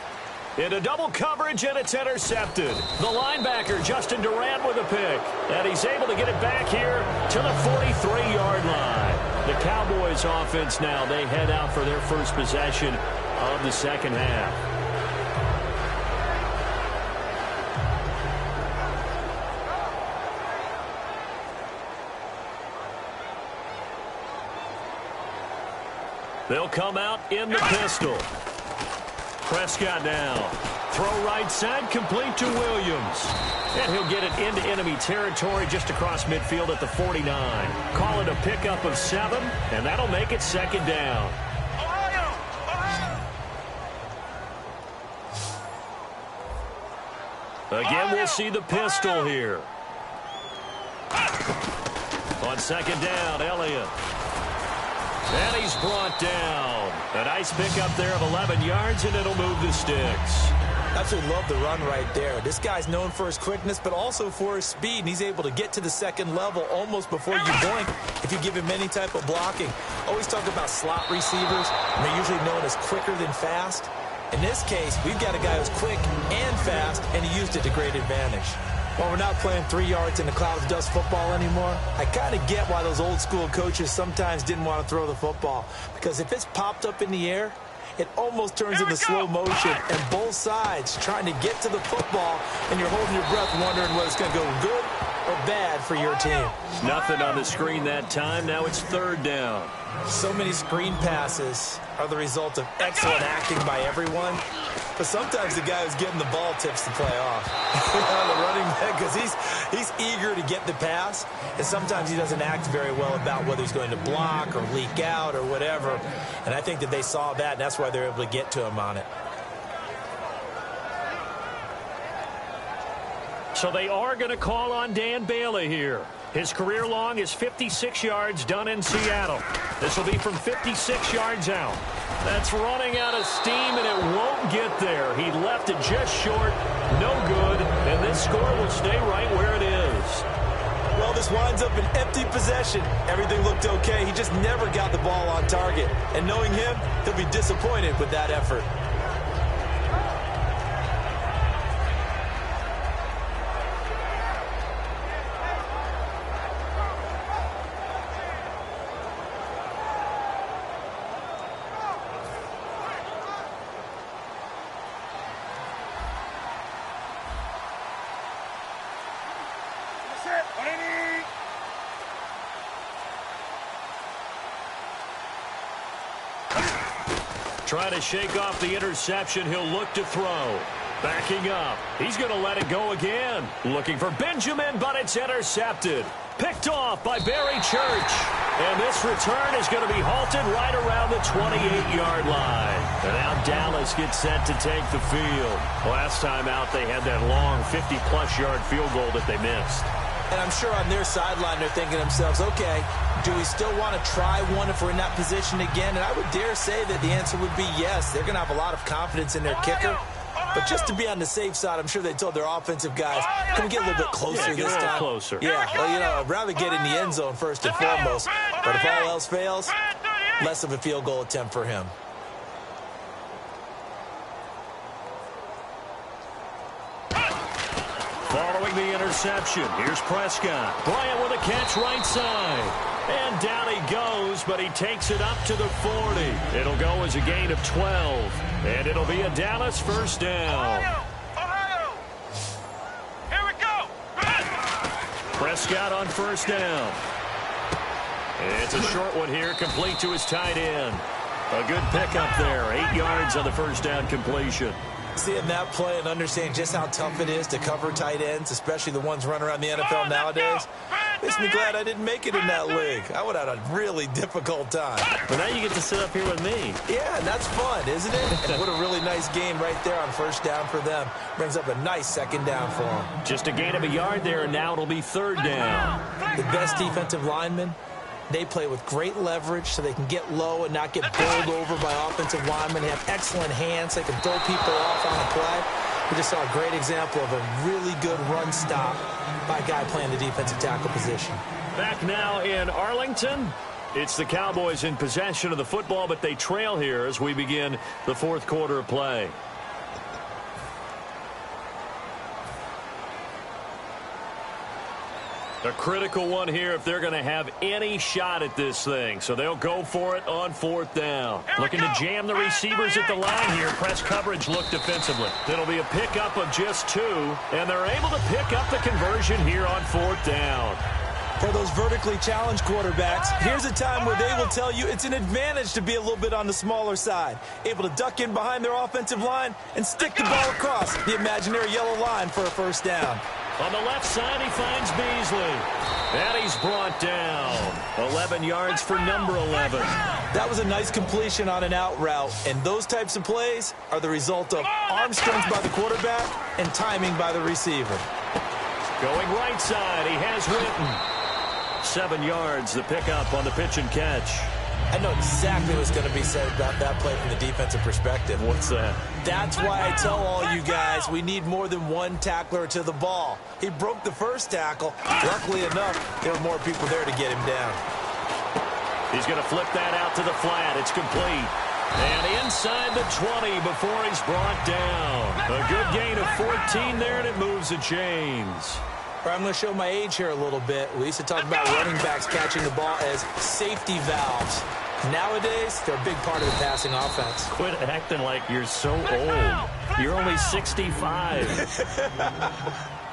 Into double coverage, and it's intercepted. The linebacker, Justin Durant, with a pick. And he's able to get it back here to the 43-yard line. The Cowboys offense now, they head out for their first possession of the second half. They'll come out in the pistol. Prescott now. Throw right side, complete to Williams. And he'll get it into enemy territory just across midfield at the 49. Call it a pickup of 7, and that'll make it second down. Again, we'll see the pistol here. On second down, Elliott. And he's brought down. A nice pickup there of 11 yards, and it'll move the sticks. Absolutely love the run right there. This guy's known for his quickness, but also for his speed, and he's able to get to the second level almost before you blink if you give him any type of blocking. Always talk about slot receivers, and they're usually known as quicker than fast. In this case, we've got a guy who's quick and fast, and he used it to great advantage. While we're not playing 3 yards in a cloud of dust football anymore, I kind of get why those old school coaches sometimes didn't want to throw the football. Because if it's popped up in the air, it almost turns into slow motion, and both sides trying to get to the football, and you're holding your breath wondering whether it's going to go good or bad for your team. Nothing on the screen that time. Now it's third down. So many screen passes are the result of excellent acting by everyone. But sometimes the guy who's getting the ball tips the play off. The running back, because he's eager to get the pass, and sometimes he doesn't act very well about whether he's going to block or leak out or whatever. And I think that they saw that, and that's why they're able to get to him on it. So they are going to call on Dan Bailey here. His career long is 56 yards done in Seattle. This will be from 56 yards out. That's running out of steam, and it won't get there. He left it just short. No good. And this score will stay right where it is. Well, this winds up an empty possession. Everything looked okay. He just never got the ball on target. And knowing him, he'll be disappointed with that effort. Trying to shake off the interception. He'll look to throw. Backing up. He's going to let it go again. Looking for Benjamin, but it's intercepted. Picked off by Barry Church. And this return is going to be halted right around the 28-yard line. And now Dallas gets set to take the field. Last time out, they had that long 50-plus yard field goal that they missed. And I'm sure on their sideline, they're thinking to themselves, okay, do we still want to try one if we're in that position again? And I would dare say that the answer would be yes. They're going to have a lot of confidence in their kicker. But just to be on the safe side, I'm sure they told their offensive guys, can we get a little bit closer this time? Closer. Yeah, well, you know, I'd rather get in the end zone first and foremost. But if all else fails, less of a field goal attempt for him. Following the interception, here's Prescott. Bryant with a catch right side. And down he goes, but he takes it up to the 40. It'll go as a gain of 12. And it'll be a Dallas first down. Ohio! Here we go! Prescott on first down. It's a short one here, complete to his tight end. A good pickup there, 8 yards on the first down completion. Seeing that play and understanding just how tough it is to cover tight ends, especially the ones running around the NFL nowadays, makes me glad I didn't make it in that league. I would have had a really difficult time. But now you get to sit up here with me. Yeah, and that's fun, isn't it? And what a really nice game right there on first down for them. Brings up a nice second down for them. Just a gain of a yard there, and now it'll be third down. The best defensive linemen, they play with great leverage so they can get low and not get bowled over by offensive linemen. They have excellent hands. They can throw people off on a play. We just saw a great example of a really good run stop by a guy playing the defensive tackle position. Back now in Arlington. It's the Cowboys in possession of the football, but they trail here as we begin the fourth quarter of play. A critical one here if they're going to have any shot at this thing. So they'll go for it on fourth down. Looking to jam the receivers at the line here. Press coverage look defensively. It'll be a pickup of just 2. And they're able to pick up the conversion here on fourth down. For those vertically challenged quarterbacks, here's a time where they will tell you it's an advantage to be a little bit on the smaller side. Able to duck in behind their offensive line and stick the ball across the imaginary yellow line for a first down. On the left side, he finds Beasley. And he's brought down. 11 yards for number 11. That was a nice completion on an out route, and those types of plays are the result of arm strength by the quarterback and timing by the receiver. Going right side, he has Witten. 7 yards, the pickup on the pitch and catch. I know exactly what's going to be said about that play from the defensive perspective. What's that? That's why I tell all you guys we need more than one tackler to the ball. He broke the first tackle. Luckily enough, there were more people there to get him down. He's going to flip that out to the flat. It's complete. And inside the 20 before he's brought down. A good gain of 14 there, and it moves the chains. I'm going to show my age here a little bit. We used to talk about running backs catching the ball as safety valves. Nowadays, they're a big part of the passing offense. Quit acting like you're so old. You're only 65.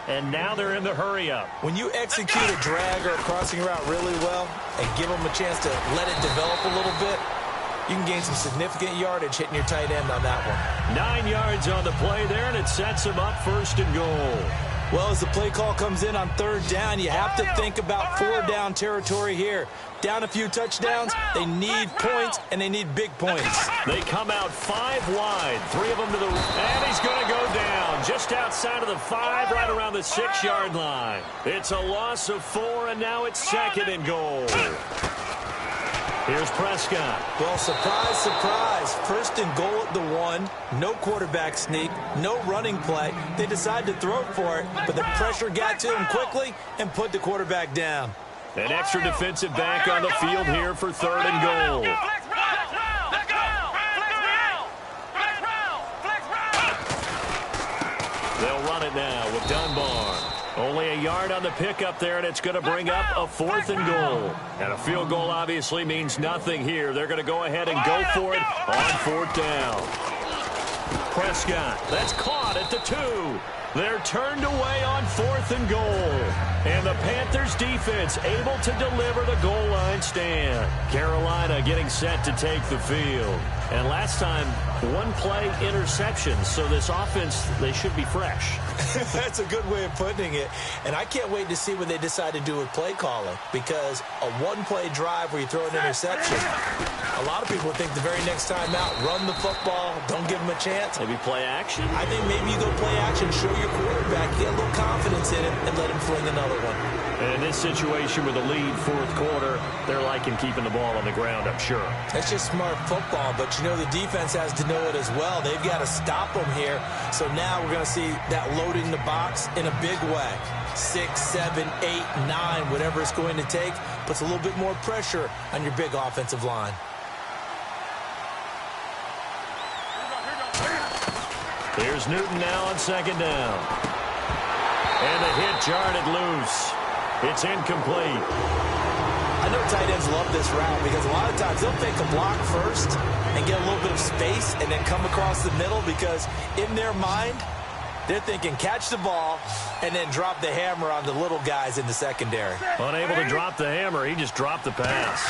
And now they're in the hurry-up. When you execute a drag or a crossing route really well and give them a chance to let it develop a little bit, you can gain some significant yardage hitting your tight end on that one. 9 yards on the play there, and it sets him up first and goal. Well, as the play call comes in on third down, you have to think about 4-down territory here. Down a few touchdowns, they need points, and they need big points. They come out 5 wide, 3 of them to the right. And he's going to go down just outside of the 5, right around the 6-yard line. It's a loss of 4, and now it's second and goal. Here's Prescott. Well, surprise, surprise. First and goal at the 1. No quarterback sneak. No running play. They decide to throw for it, but the pressure got to him quickly and put the quarterback down. An extra defensive back on the field here for third and goal. They'll run it now with Dunbar. Only a yard on the pickup there, and it's going to bring up a 4th and goal. And a field goal obviously means nothing here. They're going to go ahead and go for it on 4th down. Prescott, that's caught at the 2. They're turned away on 4th and goal. And the Panthers defense able to deliver the goal line stand. Carolina getting set to take the field. And last time one-play interceptions. So this offense, they should be fresh. That's a good way of putting it. And I can't wait to see what they decide to do with play calling, because a one-play drive where you throw an interception, a lot of people think the very next time out, run the football, don't give them a chance. Maybe play action? I think maybe you go play action, show your quarterback, get a little confidence in it, and let him fling another one. And in this situation with a lead fourth quarter, they're liking keeping the ball on the ground, I'm sure. That's just smart football, but you know the defense has to know it as well. They've got to stop them here. So now we're going to see that loading the box in a big way. 6, 7, 8, 9, whatever it's going to take, puts a little bit more pressure on your big offensive line. Here's Newton now on second down. And the hit jarred it loose. It's incomplete. I know tight ends love this route because a lot of times they'll fake a block first and get a little bit of space and then come across the middle, because in their mind, they're thinking catch the ball and then drop the hammer on the little guys in the secondary. Unable to drop the hammer, he just dropped the pass.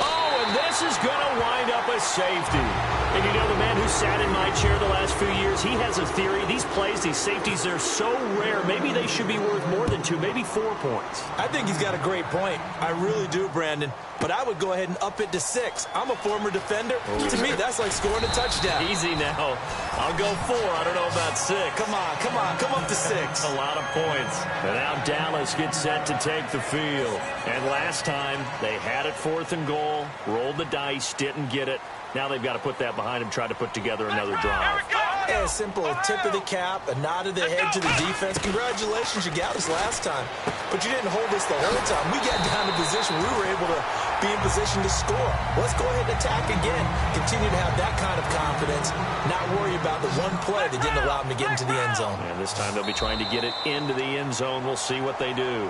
Oh, and this is going to wind up a safety. And you know, the man who sat in my chair the last few years, he has a theory. These plays, these safeties, they're so rare. Maybe they should be worth more than 2, maybe 4 points. I think he's got a great point. I really do, Brandon. But I would go ahead and up it to 6. I'm a former defender. To me, that's like scoring a touchdown. Easy now. I'll go 4. I don't know about 6. Come on. Come up to 6. A lot of points. And now Dallas gets set to take the field. And last time, they had it 4th and goal, rolled the dice, didn't get it. Now they've got to put that behind them, try to put together another drive. Yeah, simple. A tip of the cap, a nod of the head to the defense. Congratulations, you got us last time. But you didn't hold us the whole time. We got down to position. We were able to be in position to score. Let's go ahead and attack again. Continue to have that kind of confidence. Not worry about the one play that didn't allow them to get into the end zone. And this time they'll be trying to get it into the end zone. We'll see what they do.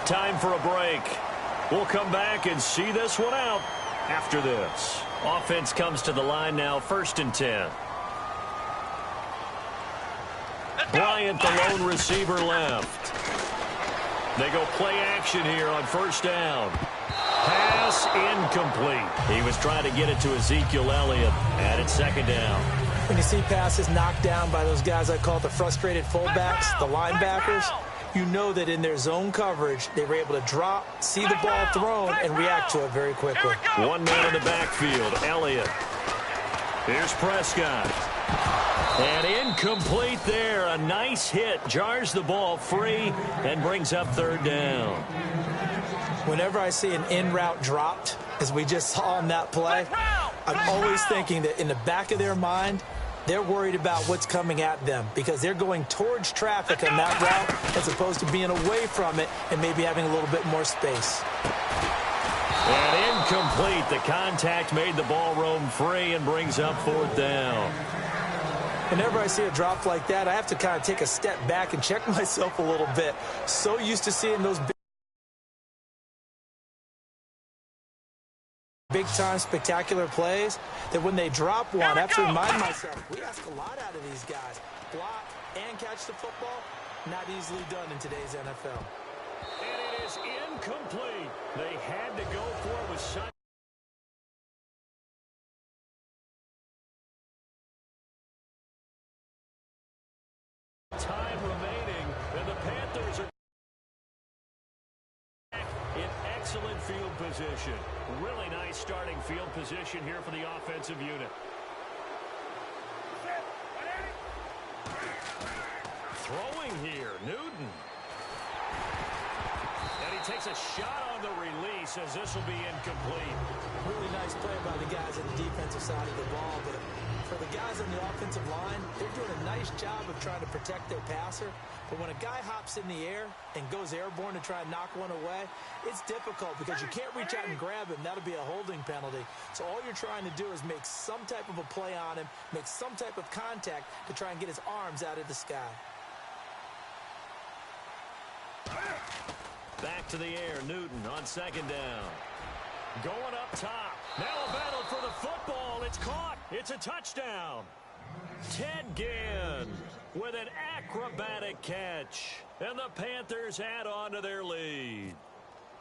Time for a break. We'll come back and see this one out after this. Offense comes to the line now, 1st and 10. Bryant, the lone receiver, left. They go play action here on 1st down. Pass incomplete. He was trying to get it to Ezekiel Elliott, and it's 2nd down. When you see passes knocked down by those guys I call the frustrated fullbacks, the linebackers, you know that in their zone coverage, they were able to drop, see the ball thrown, and react to it very quickly. One man in the backfield, Elliott. Here's Prescott. And incomplete there. A nice hit. Jars the ball free and brings up 3rd down. Whenever I see an in-route dropped, as we just saw on that play, I'm always thinking that in the back of their mind, they're worried about what's coming at them because they're going towards traffic on that route as opposed to being away from it and maybe having a little bit more space. And incomplete. The contact made the ball roam free and brings up 4th down. Whenever I see a drop like that, I have to kind of take a step back and check myself a little bit. So used to seeing those big-time spectacular plays that when they drop one, I have to remind myself, we ask a lot out of these guys. Block and catch the football, not easily done in today's NFL. And it is incomplete. They had to go for it with such. Time remaining, and the Panthers are in excellent field position. Really nice starting field position here for the offensive unit. Throwing here, Newton. And he takes a shot on the release as this will be incomplete. Really nice play by the guys on the defensive side of the ball, but for the guys on the offensive line, they're doing a nice job of trying to protect their passer. But when a guy hops in the air and goes airborne to try and knock one away, it's difficult because you can't reach out and grab him. That'll be a holding penalty. So all you're trying to do is make some type of a play on him, make some type of contact to try and get his arms out of the sky. Back to the air, Newton on 2nd down. Going up top. Now a battle for the football. It's caught. It's a touchdown. Ted Ginn with an acrobatic catch. And the Panthers add on to their lead.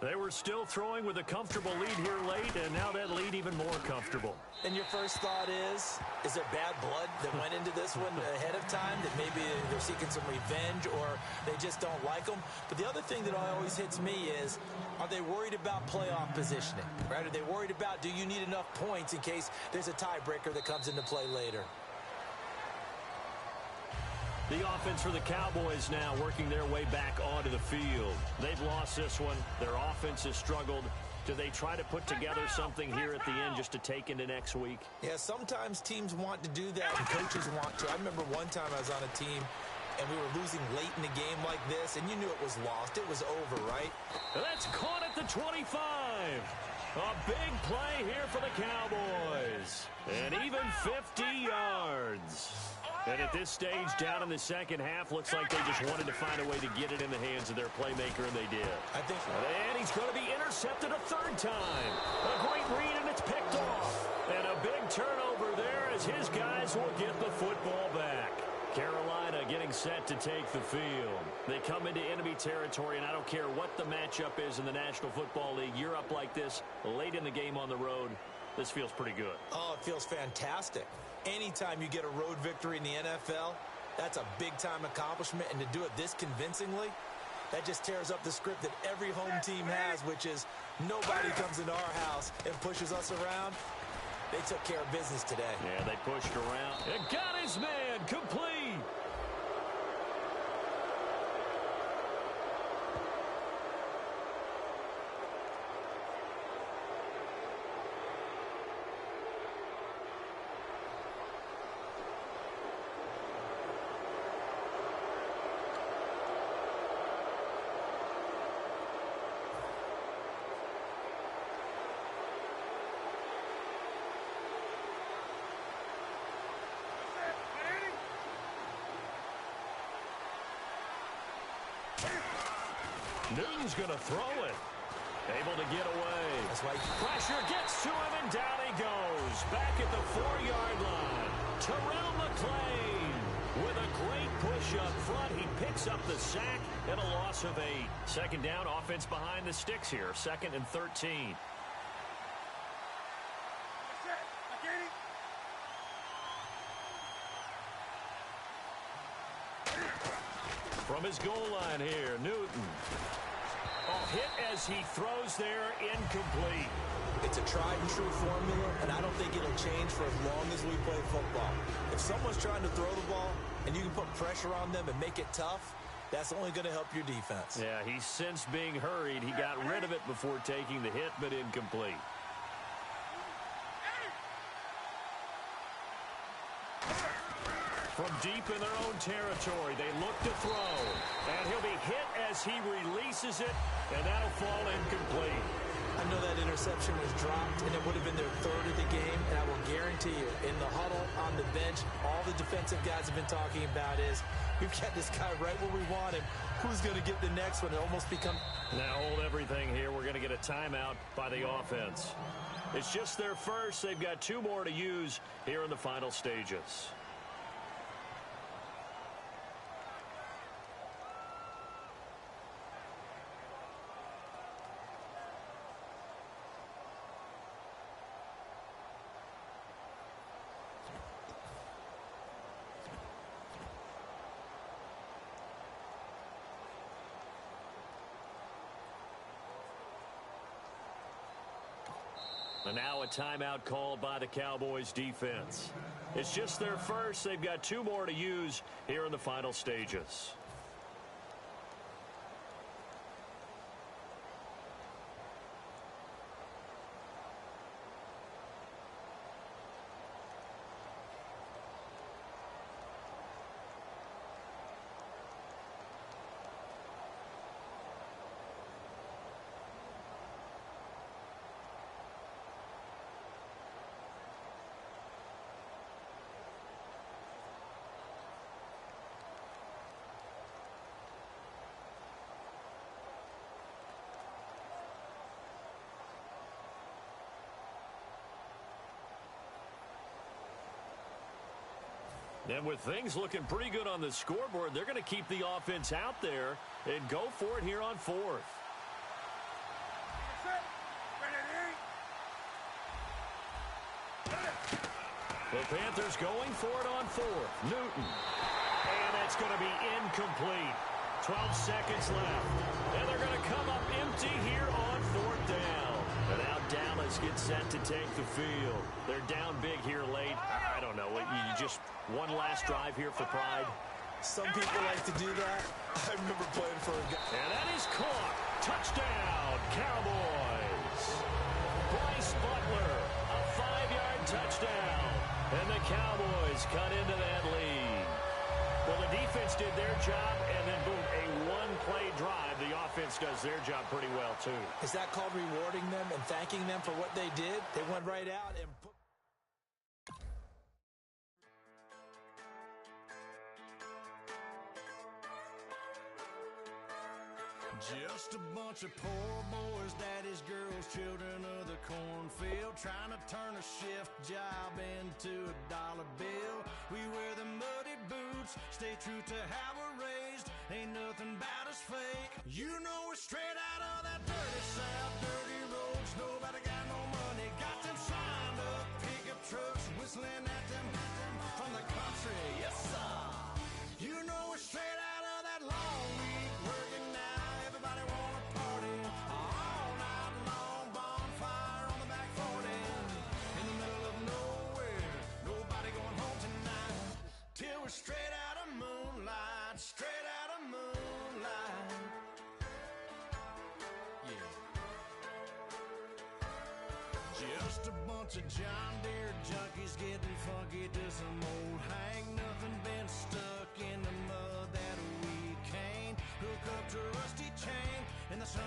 They were still throwing with a comfortable lead here late, and now that lead even more comfortable. And your first thought is there bad blood that went into this one ahead of time, that maybe they're seeking some revenge or they just don't like them? But the other thing that always hits me is, are they worried about playoff positioning? Right? Are they worried about, do you need enough points in case there's a tiebreaker that comes into play later? The offense for the Cowboys now working their way back onto the field. They've lost this one. Their offense has struggled. Do they try to put together something here at the end just to take into next week? Yeah, sometimes teams want to do that and coaches want to. I remember one time I was on a team and we were losing late in the game like this, and you knew it was lost. It was over, right? That's caught at the 25. A big play here for the Cowboys. And even 50 yards. And at this stage, down in the second half, looks like they just wanted to find a way to get it in the hands of their playmaker, and they did. I think. And he's going to be intercepted a third time. A great read, and it's picked off. And a big turnover there as his guys will get the football back. Carolina getting set to take the field. They come into enemy territory, and I don't care what the matchup is in the National Football League. You're up like this late in the game on the road. This feels pretty good. Oh, it feels fantastic. Anytime you get a road victory in the NFL, that's a big-time accomplishment. And to do it this convincingly, that just tears up the script that every home team has, which is nobody comes into our house and pushes us around. They took care of business today. Yeah, they pushed around. And got his man complete. Newton's going to throw it. Able to get away. That's why Pressure gets to him, and down he goes. Back at the 4-yard line. Terrell McClain with a great push up front. He picks up the sack and a loss of 8. Second down, offense behind the sticks here. 2nd and 13. From his goal line here, Newton. Hit as he throws there, incomplete. it's a tried and true formula, and I don't think it'll change for as long as we play football. If someone's trying to throw the ball and you can put pressure on them and make it tough, that's only going to help your defense. Yeah, he sensed being hurried. He got rid of it before taking the hit, but incomplete. From deep in their own territory, they look to throw. And he'll be hit as he releases it, and that'll fall incomplete. I know that interception was dropped, and it would have been their third of the game, and I will guarantee you, in the huddle, on the bench, all the defensive guys have been talking about is, we've got this guy right where we want him. Who's going to get the next one? It almost become... Now hold everything here. We're going to get a timeout by the offense. It's just their first. They've got 2 more to use here in the final stages. And now a timeout called by the Cowboys defense. It's just their first. They've got 2 more to use here in the final stages. And with things looking pretty good on the scoreboard, they're going to keep the offense out there and go for it here on 4th. The Panthers going for it on fourth. Newton. And it's going to be incomplete. 12 seconds left. And they're going to come up empty here on fourth down. And now Dallas gets set to take the field. They're down big here late. I don't know. You just one last drive here for pride. Some people like to do that. I remember playing for a guy. And that is caught. Touchdown, Cowboys. Bryce Butler, a 5-yard touchdown. And the Cowboys cut into that lead. Well, the defense did their job, and then, boom, a one-play drive. The offense does their job pretty well, too. Is that called rewarding them and thanking them for what they did? They went right out and put... Just a bunch of poor boys, daddy's girls, children of the cornfield, trying to turn a shift job into a dollar bill. We wear the muddy boots, stay true to how we're raised. Ain't nothing about us fake. You know we're straight out of that dirty south, dirty roads. Nobody got no money, got them signed up pickup trucks, whistling at them from the country. Yes, sir. You know we're straight out of that long week working now. Everybody wanna party all night long, bonfire on the back 40 in the middle of nowhere. Nobody going home tonight till we're straight out of moonlight, straight out of moonlight. Yeah. Just a bunch of John Deere junkies getting funky to some old hang. Nothing been stuck in the mud that we can't hook up to a rusty chain in the sun.